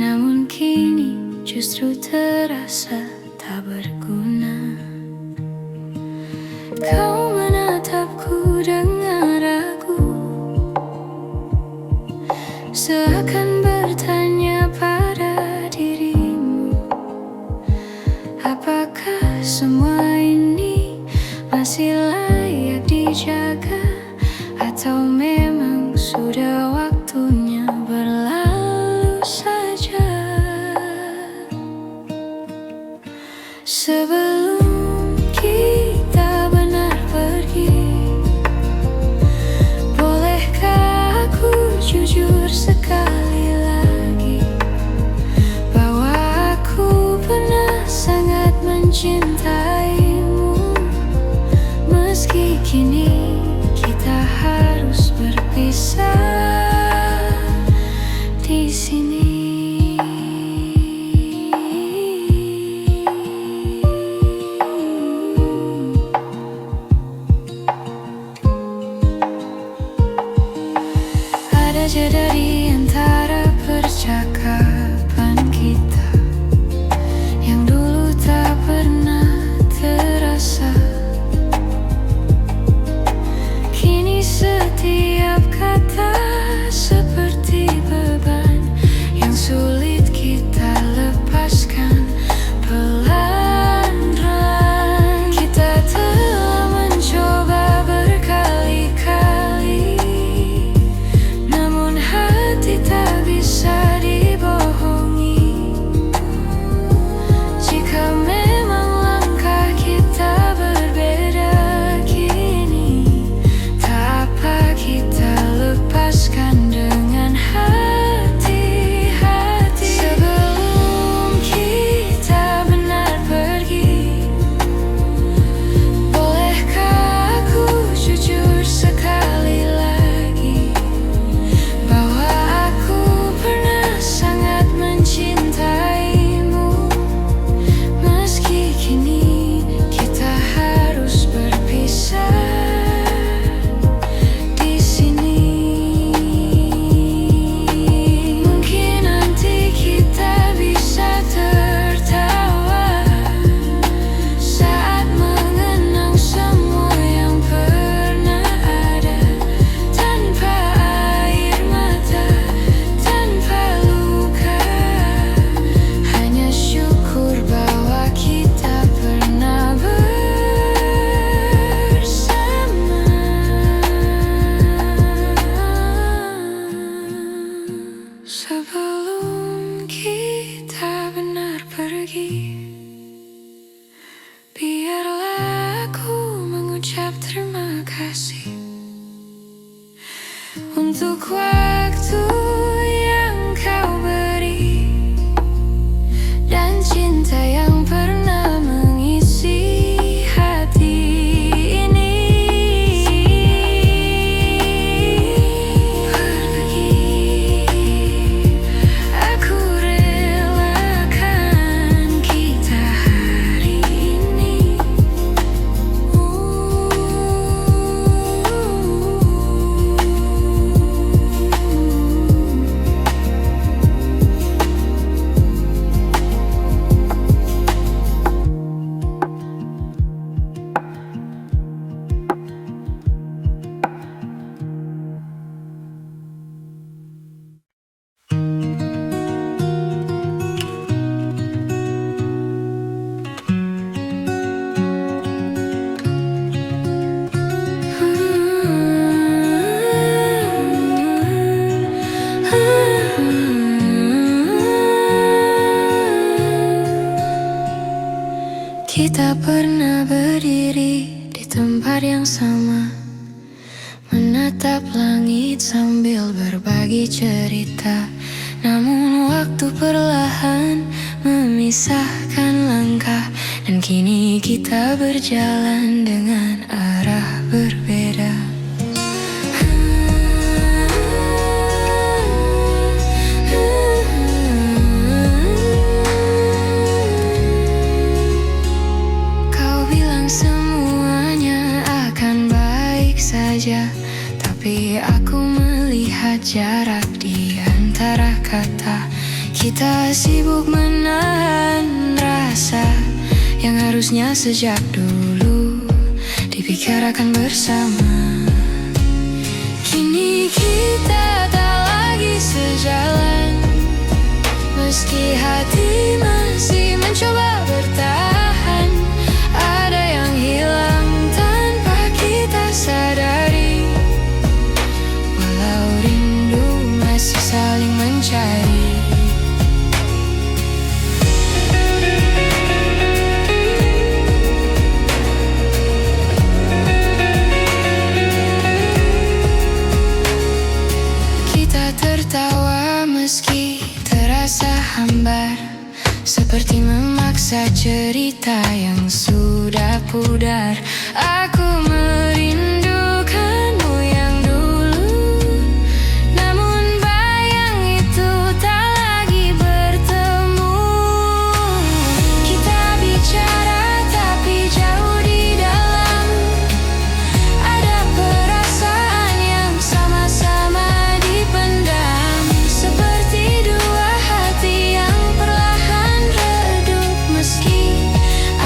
namun kini justru terasa tak berguna. Kau menatapku dengan ragu, seakan bertanya pada dirimu, apakah semua ini masih layak dijaga, atau memang sudah waktunya berlalu saja. Sebelum kita benar pergi, bolehkah aku jujur sekali lagi bahwa aku pernah sangat mencintaimu. Meski kini kita harus berpisah. pernah berdiri di tempat yang sama, menatap langit sambil berbagi cerita. Namun waktu perlahan memisahkan langkah, dan kini kita berjalan dengan arah berbeda. Tapi aku melihat jarak di antara kata. Kita sibuk menahan rasa yang harusnya sejak dulu dibicarakan bersama. Kini kita tak lagi sejalan, meski hati masih mencoba bertahan. Ada yang hilang tanpa kita sadari, walau rindu masih saling mencari. Kita tertawa meski terasa hambar, seperti memaksa cerita yang sudah pudar. Aku merindukanmu yang dulu, namun bayang itu tak lagi bertemu. Kita bicara tapi jauh di dalam, ada perasaan yang sama-sama dipendam, seperti dua hati yang perlahan redup, meski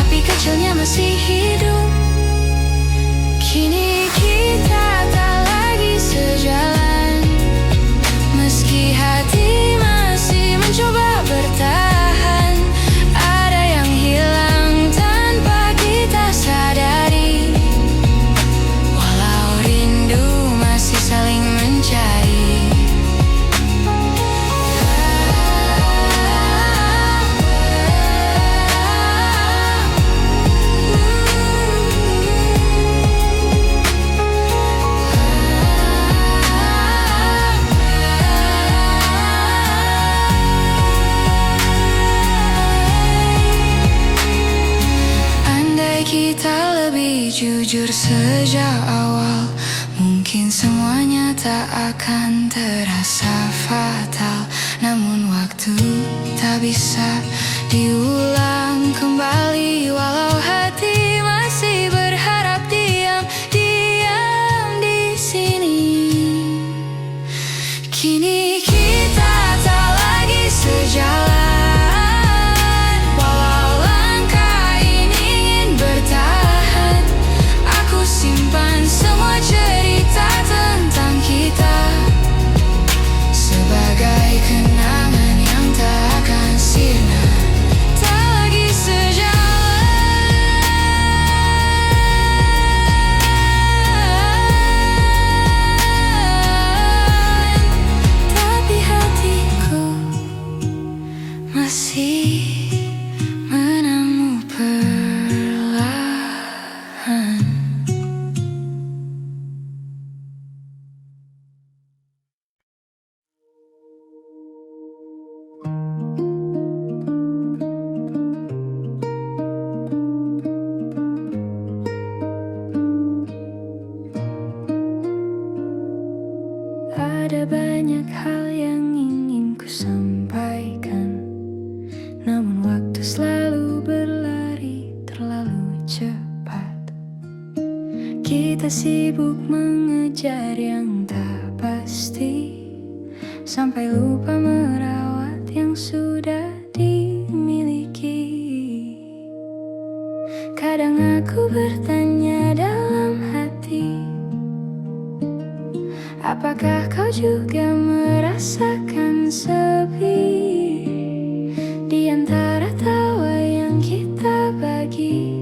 api kecilnya masih hidup. Kini kita tak lagi sejalan, meski hati masih mencoba bertahan. Ada yang hilang tanpa kita sadari, walau rindu masih saling mencari. Andai kita lebih jujur sejak awal, mungkin semuanya tak akan terasa fatal. Namun waktu tak bisa diulang kembali, walau hati masih berharap diam di sini. Kini kita tak lagi sejalan, walau langkah ini ingin bertahan. Aku simpan semua cerita tentang kita sebagai kenangan yang tak akan sirna. Tak lagi sejalan, tapi hatiku masih menemu perlahan. Ada banyak hal yang ingin ku sampaikan, namun waktu selalu berlari terlalu cepat. Kita sibuk mengejar yang tak pasti, sampai lupa merawat yang sudah dimiliki. Kadang aku bertanya dalam hati, apakah kau juga merasakan sepi di antara tawa yang kita bagi?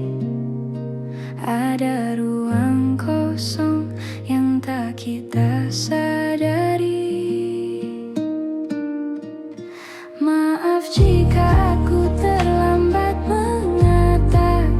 Ada ruang kosong yang tak kita sadari. Maaf jika aku terlambat mengatakan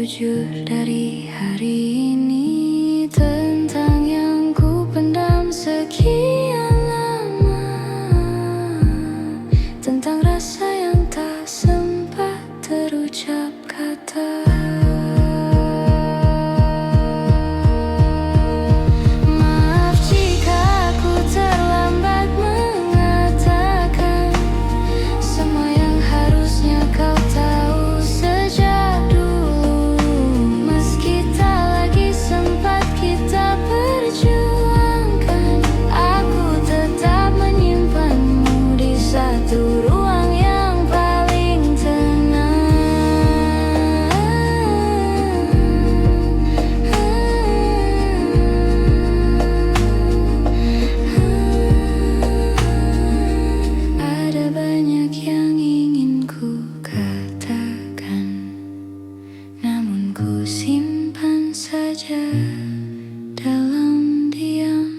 jujur dari hari ini, tentang yang ku pendam sekian lama, tentang rasa yang tak sempat terucap kata. Maaf jika aku terlambat mengatakan semua yang harusnya kau tahu sejak dulu. Meski tak lagi sempat kita perjuangkan, aku tetap menyimpanmu di satu ruang yang paling tenang. Ada banyak yang ingin ku katakan, namun ku simpan saja dalam diam.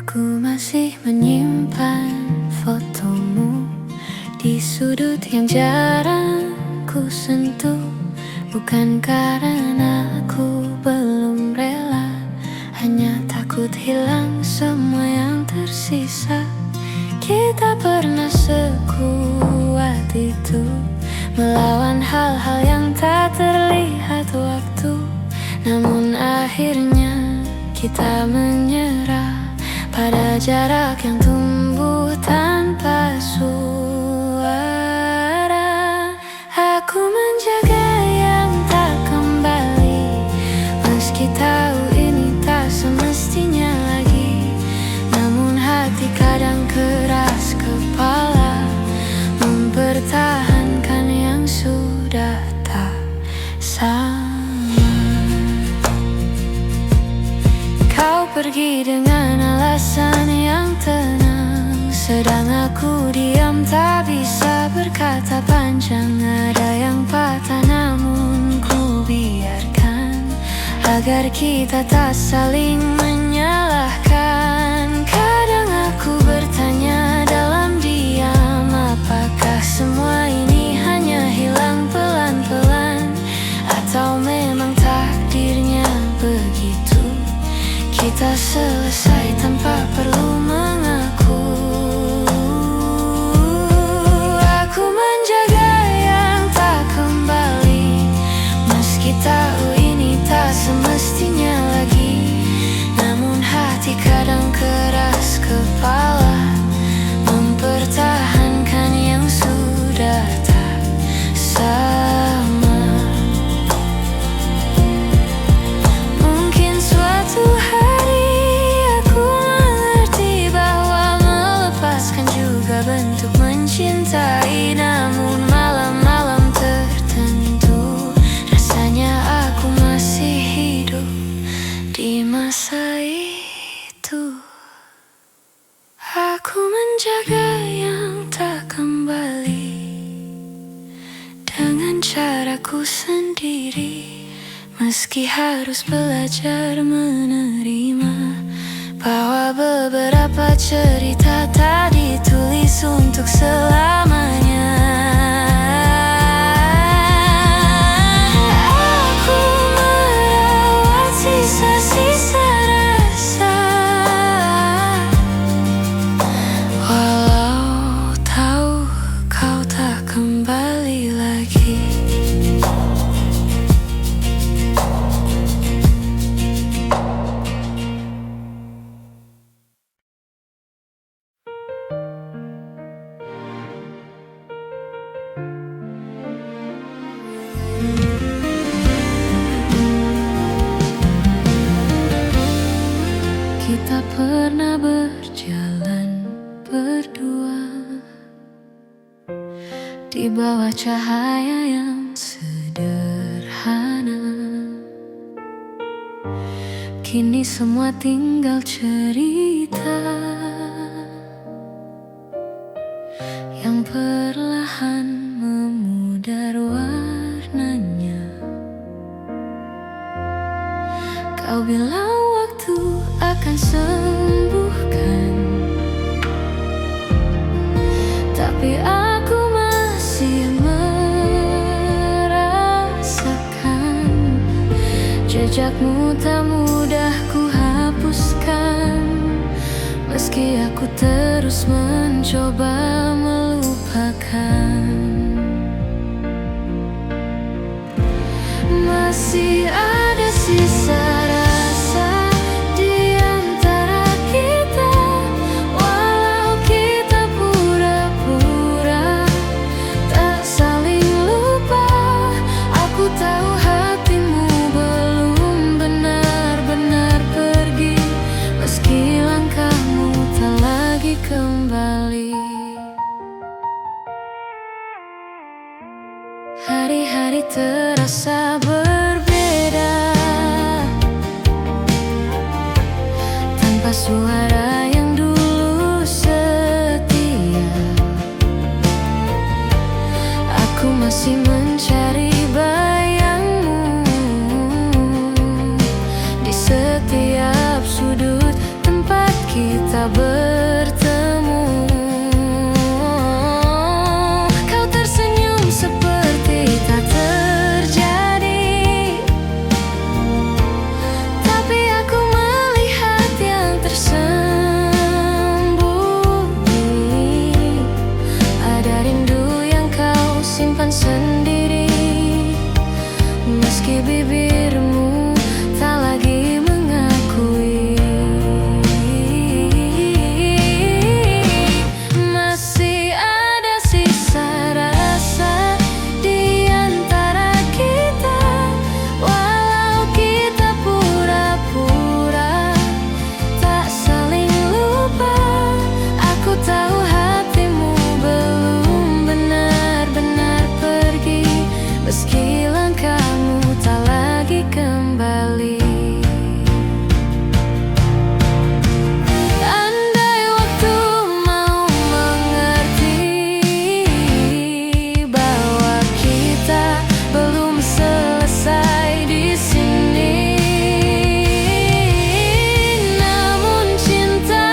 Aku masih menyimpan fotomu di sudut yang jarang ku sentuh. Bukan karena aku belum rela, hanya takut hilang semua yang tersisa. Kita pernah sekuat itu, melawan hal-hal yang tak terlihat waktu. Namun akhirnya kita menyerah pada jarak yang tumbuh tanpa suara. Aku menjaga yang tak kembali, meski tahu ini tak semestinya lagi. Namun hati kadang keras kepala, mempertahankan yang sudah tak sama. Kau pergi dengan alasan yang tenang, sedang aku diam tak bisa berkata panjang. Ada yang patah namun ku biarkan, agar kita tak saling menyalahkan. Kadang aku bertanya dalam diam, apakah semua ini hanya hilang pelan-pelan, atau memang takdirnya begitu. Kita selesai tanpa perlu mengaku. Aku menjaga yang tak kembali, meski tahu ini tak semestinya lagi. Namun hati kadang keras kepala, mempertahankan yang sudah tak sama. Mungkin suatu hari aku mengerti bahwa melepaskan juga bentuk mencintai. Namun malam-malam tertentu rasanya aku masih hidup di masa itu. Aku menjaga yang tak kembali dengan caraku sendiri, meski harus belajar menerima bahwa beberapa cerita tak ditulis untuk selamanya. Aku merawat sisa-sisa rasa, walau tahu kau tak kembali lagi. Kita pernah berjalan berdua di bawah cahaya yang sederhana. Kini semua tinggal cerita, yang perlahan memudar warnanya. Kau bilang waktu akan sembuhkan, tapi aku masih merasakan jejakmu tak mudah ku hapuskan. Meski aku terus mencoba melupakan, masih ada sisa rasa di antara kita. Walau kita pura-pura tak saling lupa, aku tahu hatimu belum benar-benar pergi. Meski langkahmu tak lagi kembali, hari-hari terasa berbeda tanpa suara yang dulu setia. Aku masih mencari bayangmu di setiap sudut tempat kita bertemu. Kau tersenyum seperti tak terjadi, tapi aku melihat yang tersembunyi. Ada rindu yang kau simpan sendiri, meski bibirmu tak lagi mengakui. Masih ada sisa rasa di antara kita. Walau kita pura-pura tak saling lupa, aku tahu hatimu belum benar-benar pergi. Meski langkahmu tak lagi kembali. Andai waktu mau mengerti bahwa kita belum selesai di sini, namun cinta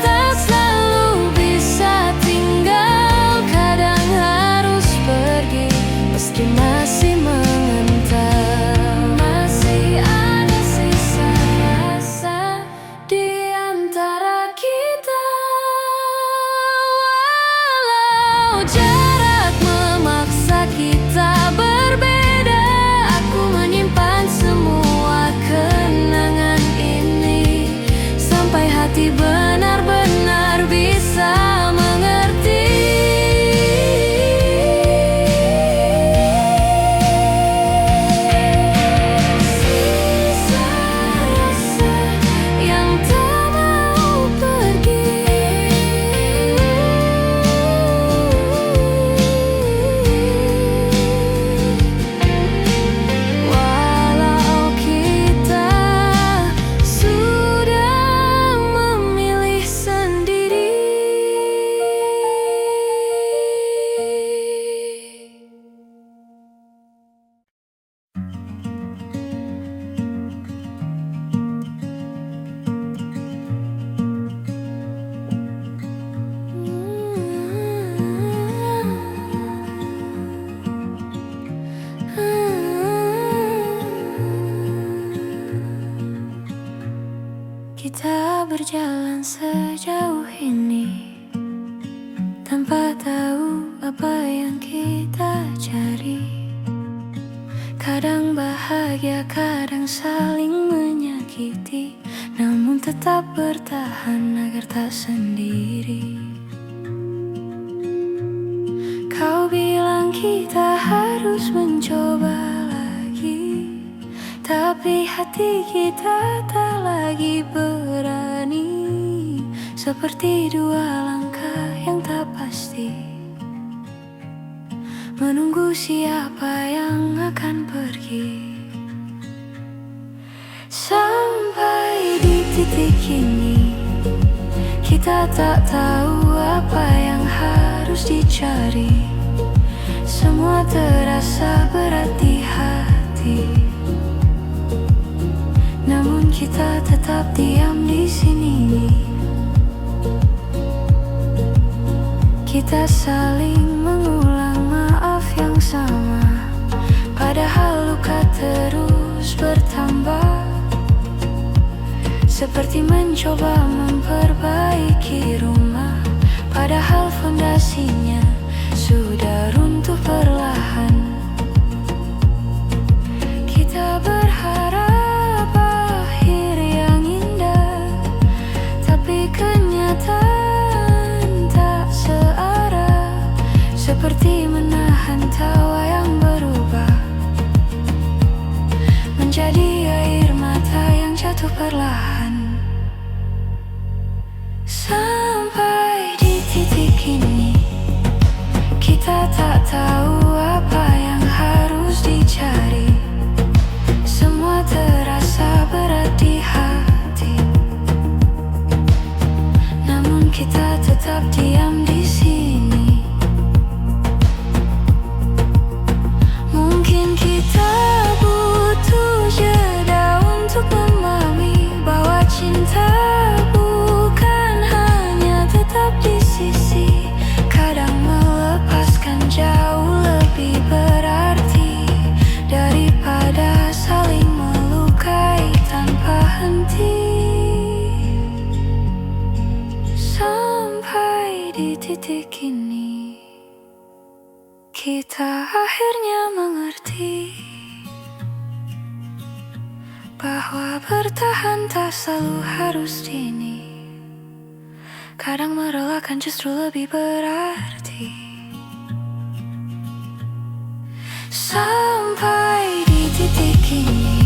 tak selalu bisa tinggal. Kadang harus pergi meski masih mengental. Masih ada sisa rasa di antara kita. Walau jarak memaksa kita berbeda, aku menyimpan semua kenangan ini sampai hati benar-benar bisa mengerti. Sisa rasa yang tak mau pergi. Walau kita sudah memilih sendiri. Kita berjalan sejauh ini tanpa tahu apa yang kita cari. Kadang bahagia, kadang saling menyakiti, namun tetap bertahan agar tak sendiri. Kau bilang kita harus mencoba lagi, tapi hati kita tak lagi berani. Seperti dua langkah yang tak pasti, menunggu siapa yang akan pergi. Sampai di titik ini, kita tak tahu apa yang harus cari. Semua terasa berat di hati, namun kita tetap diam di sini. Kita saling mengulang maaf yang sama, padahal luka terus bertambah. Seperti mencoba memperbaiki rumah, padahal fondasinya sudah runtuh perlahan. Kita berharap akhir yang indah, tapi kenyataan tak searah. Seperti menahan tawa yang berubah menjadi air mata yang jatuh perlahan. Sampai di titik ini, kita tak tahu apa yang harus dicari. Semua terasa berat di hati, namun kita tetap diam di sini. Mungkin kita butuh jeda untuk memahami bahwa cinta bukan hanya tetap di sisi. Kadang melepaskan jauh lebih berarti daripada saling melukai tanpa henti. Sampai di titik ini, kita akhirnya mengerti bahwa bertahan tak selalu harus dini. Kadang merelakan justru lebih berarti. Sampai di titik ini,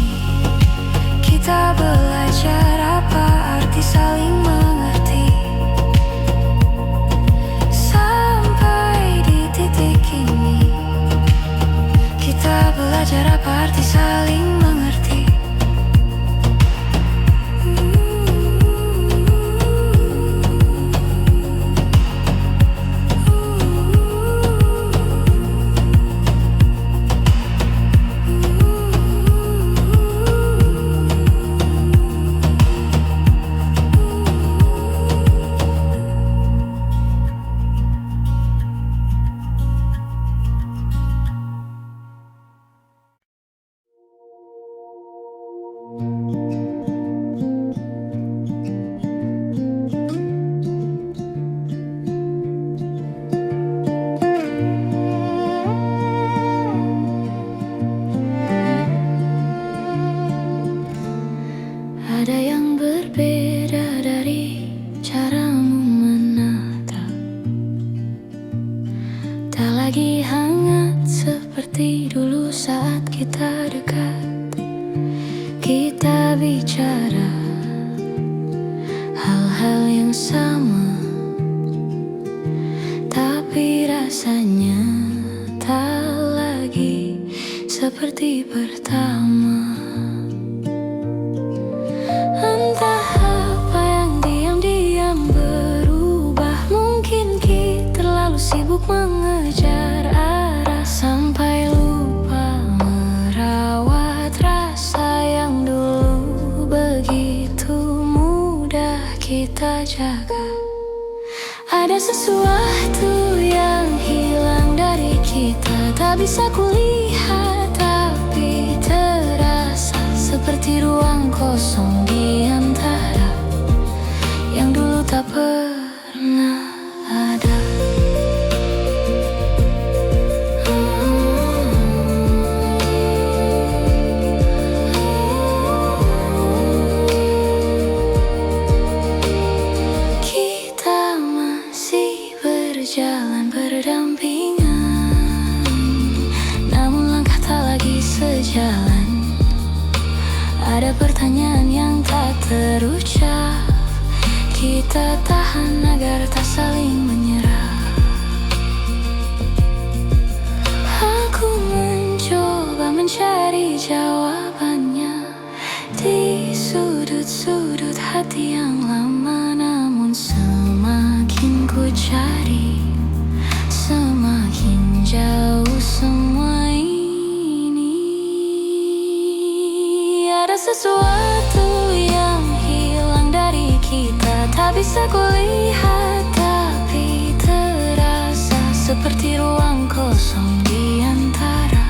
kita belajar apa arti saling mengerti. Sampai di titik ini, kita belajar apa arti saling mengerti. Ada yang berbeda dari caramu menatap, tak lagi hangat seperti dulu saat kita dekat. Kita bicara hal-hal yang sama, tapi rasanya tak lagi seperti pertama. Entah apa yang diam-diam berubah. Mungkin kita terlalu sibuk mengejar arah sampai lupa merawat rasa yang dulu begitu mudah kita jaga. Ada sesuatu yang hilang dari kita, tak bisa kulihat tapi terasa seperti ruang kosong di antara yang dulu tak pernah ada. Kita masih berjalan berdampingan, namun langkah tak lagi sejalan. Ada pertanyaan yang tak terucap, kita tahan agar tak saling menyerah. Aku mencoba mencari jawabannya di sudut-sudut hati yang lama, namun semakin ku cari kosong di antara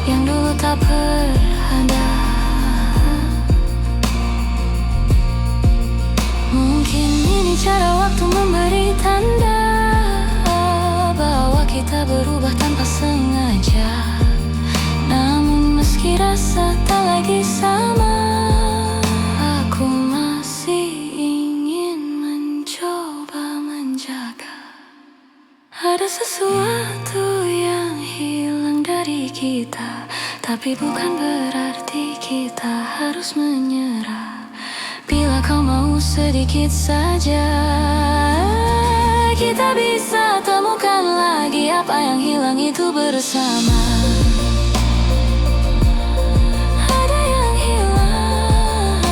yang dulu tak berada. Mungkin ini cara waktu memberi tanda bahwa kita berubah tanpa sengaja. Namun meski rasa tak lagi sama, aku masih ingin mencoba menjaga. Ada sesuatu yang hilang dari kita, tapi bukan berarti kita harus menyerah. Bila kau mau sedikit saja, kita bisa temukan lagi apa yang hilang itu bersama. Ada yang hilang,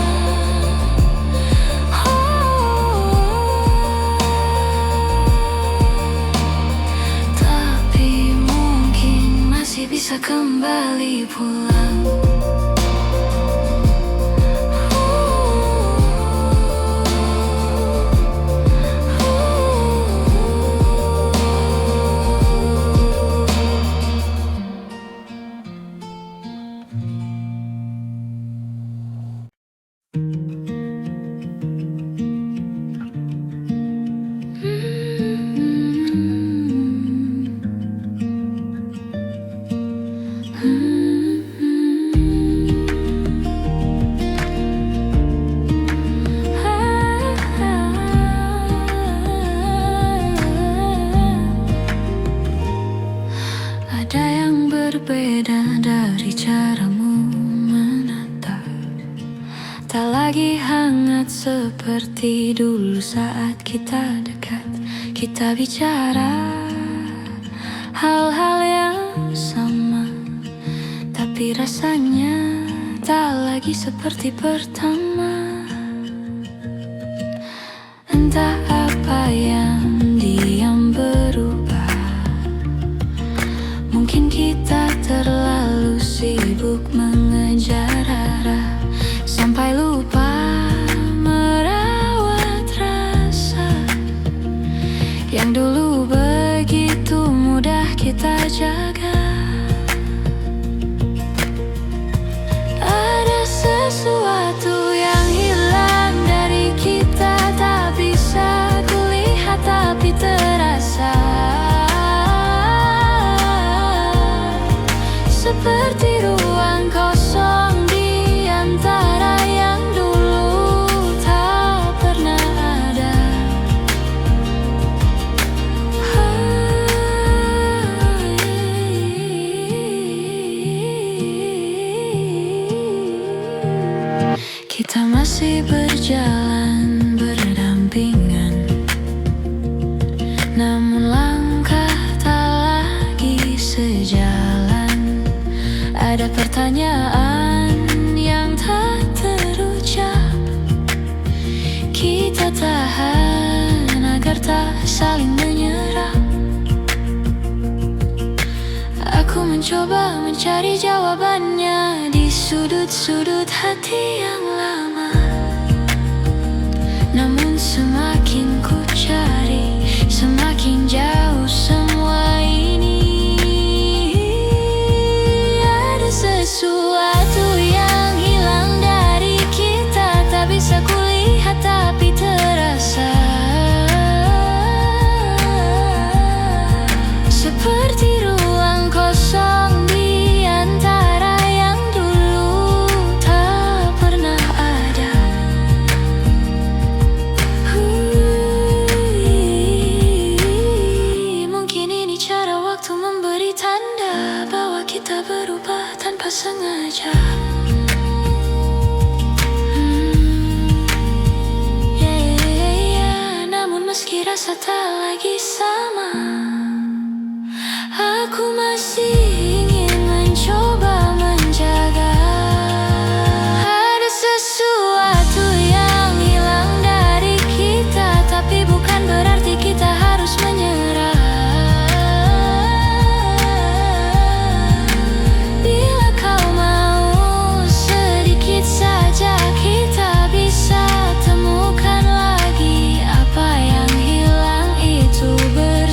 tapi mungkin masih bisa kembali pulang. Ada yang berbeda dari caramu menatap, tak lagi hangat seperti dulu saat kita dekat. Kita bicara hal-hal yang sama, tapi rasanya tak lagi seperti pertama. Entah apa yang diam berubah. Mungkin kita terlalu sibuk mengejar arah, sampai lupa merawat rasa yang dulu begitu mudah kita jaga. Ada sesuatu yang hilang dari kita, tak bisa kulihat tapi terasa. Seperti ruang kosong di antara yang dulu tak pernah ada. Kita masih berjalan berdampingan, namun langkah tak lagi sejalan. Ada pertanyaan yang tak terucap, kita tahan agar tak saling menyerah. Aku mencoba mencari jawabannya di sudut-sudut hati yang lama, namun semakin ku cari, semakin jauh semua ini. Sesuatu yang hilang dari kita, tak bisa kulihat tapi terasa. Seperti ruang kosong di antara yang dulu tak pernah ada. Mungkin ini cara waktu memberi tanda bahwa kita berubah tanpa sengaja. Namun meski rasa tak lagi sama, aku masih ingin mencoba menjaga. Ada sesuatu yang hilang dari kita, tapi bukan berarti kita harus menyerah. Bila kau mau sedikit saja, kita bisa temukan lagi apa yang hilang itu bersama.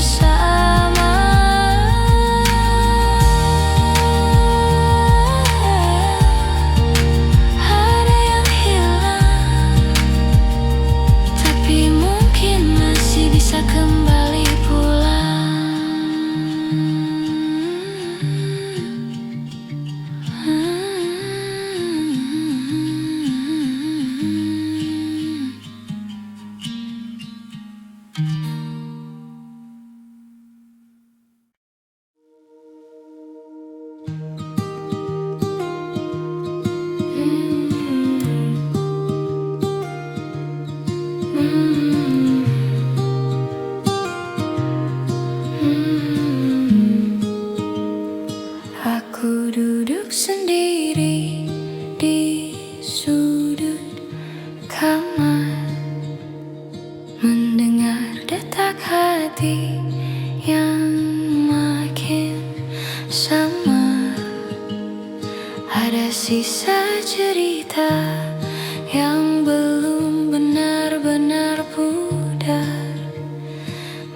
tersisa cerita yang belum benar-benar pudar.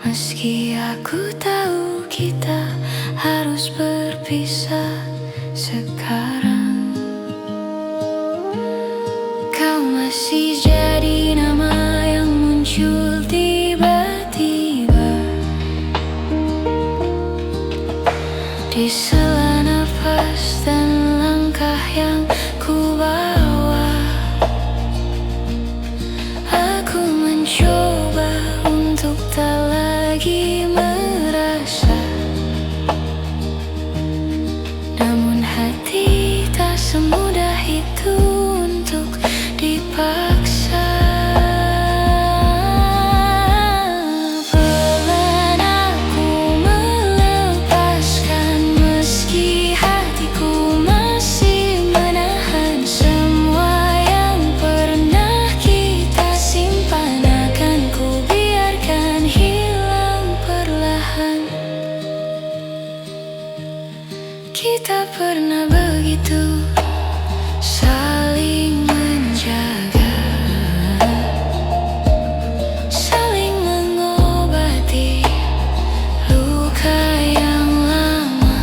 Meski aku tahu kita harus berpisah sekarang, kau masih jadi nama yang muncul tiba-tiba di sela nafas dan langkah yang ku bawa. Aku mencoba untuk tak lagi merasa, namun hati tak semudah itu untuk dipaksa. Pelan aku melepaskan, meski hatiku masih menahan semua yang pernah kita simpan. Akan ku biarkan hilang perlahan. Kita pernah begitu saling menjaga, saling mengobati luka yang lama.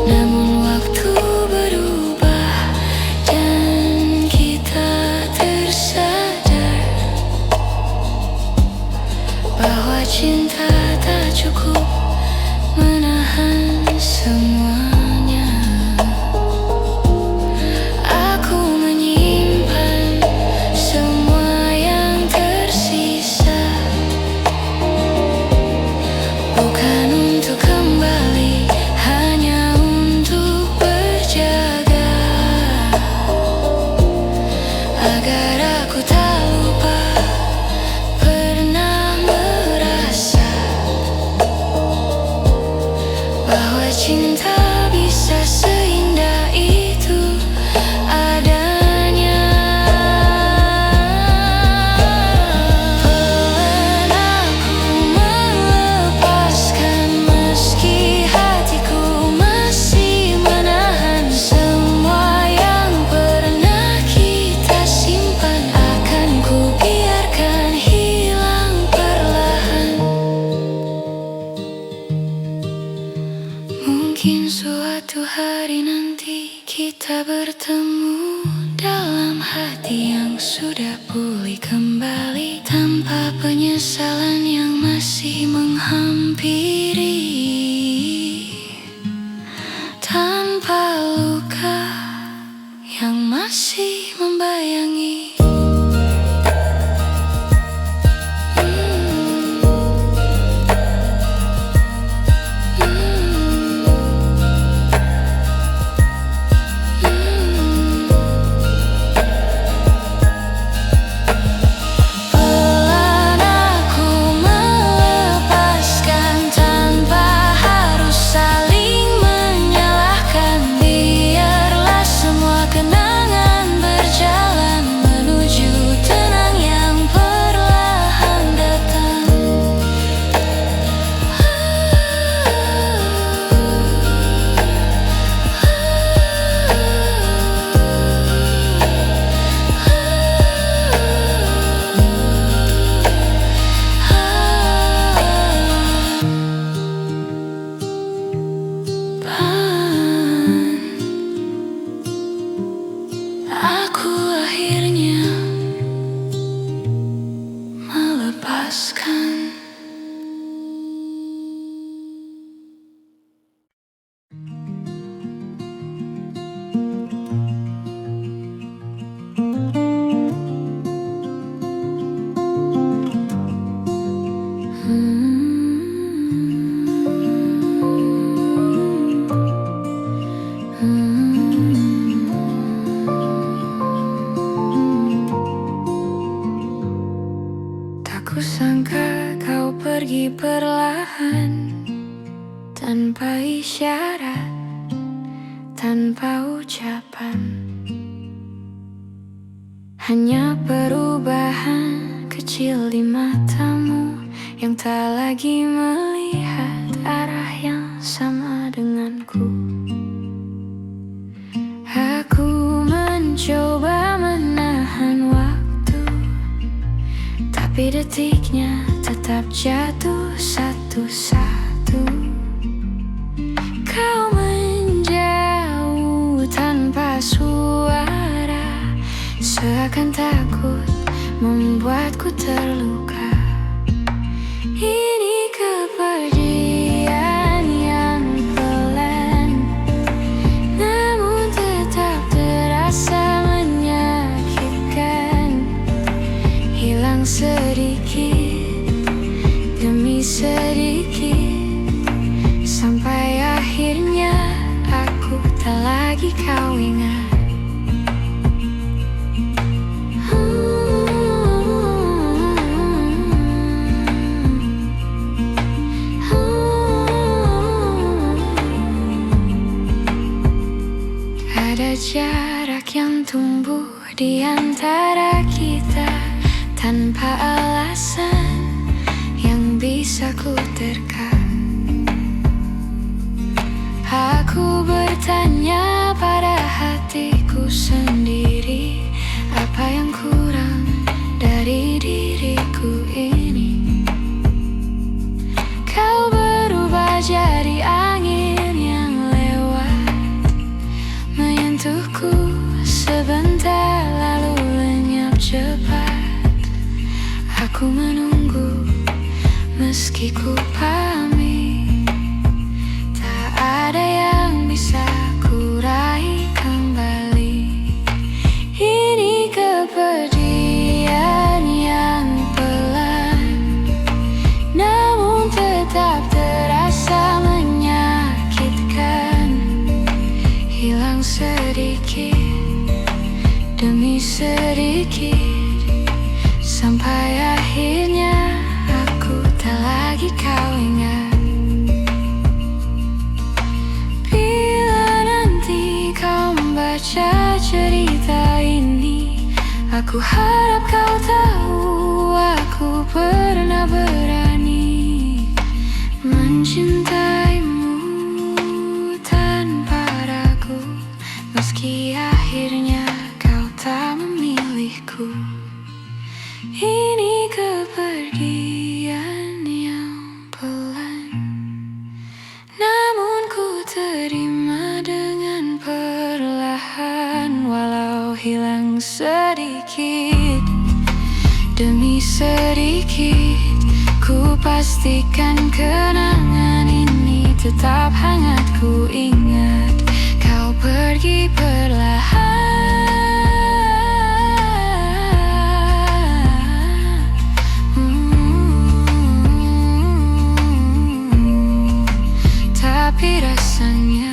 Namun waktu berubah dan kita tersadar bahwa cinta tak cukup menahan semuanya. Aku menyimpan semua yang tersisa, bukan untuk kembali, hanya untuk berjaga, agar aku tak lupa pernah merasa bahwa cinta bisa seindah itu adanya. Pelan aku melepaskan, meski hatiku masih menahan semua yang pernah kita simpan. Akan ku biarkan hilang perlahan. Mungkin suatu hari nanti kita bertemu dalam hati yang sudah pulih kembali, tanpa penyesalan yang masih menghampiri, tanpa luka yang masih membayangi. Pelan aku melepaskan tanpa harus saling menyalahkan. Biarlah semua kenangan berjalan menuju tenang yang perlahan datang. Aku akhirnya melepaskan. Tak kusangka kau pergi perlahan, tanpa isyarat, tanpa ucapan. Hanya perubahan kecil di matamu yang tak lagi melihat arah yang sama denganku. tapi detiknya tetap jatuh satu-satu. Kau menjauh tanpa suara, seakan takut membuatku terluka. Ini kepergian yang pelan, namun tetap terasa menyakitkan. Hilang sedikit demi sedikit, sampai akhirnya aku tak lagi kau ingat. Ada jarak yang tumbuh di antara kita tanpa alasan yang bisa ku terka. Aku bertanya pada hatiku sendiri, apa yang kurang dari diriku ini? Kau berubah jadi angin yang lewat, menyentuhku sebentar lalu lenyap cepat. Aku menunggu meski ku pamit, tak ada yang bisa ku raih kembali. Ini kepergian yang pelan, namun tetap terasa menyakitkan. Hilang sedikit demi sedikit, sampai akhirnya aku tak lagi kau ingat. Bila nanti kau membaca cerita ini, aku harap kau tahu aku pernah berani mencintaimu tanpa ragu, meski akhirnya kau tak memilihku. Ini kepergian yang pelan, namun ku terima dengan perlahan. Walau hilang sedikit demi sedikit, ku pastikan kenangan ini tetap hangat. Ku ingat kau pergi perlahan, tapi rasanya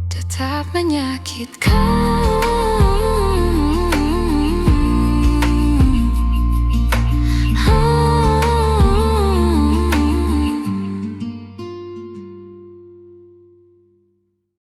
tetap menyakitkan.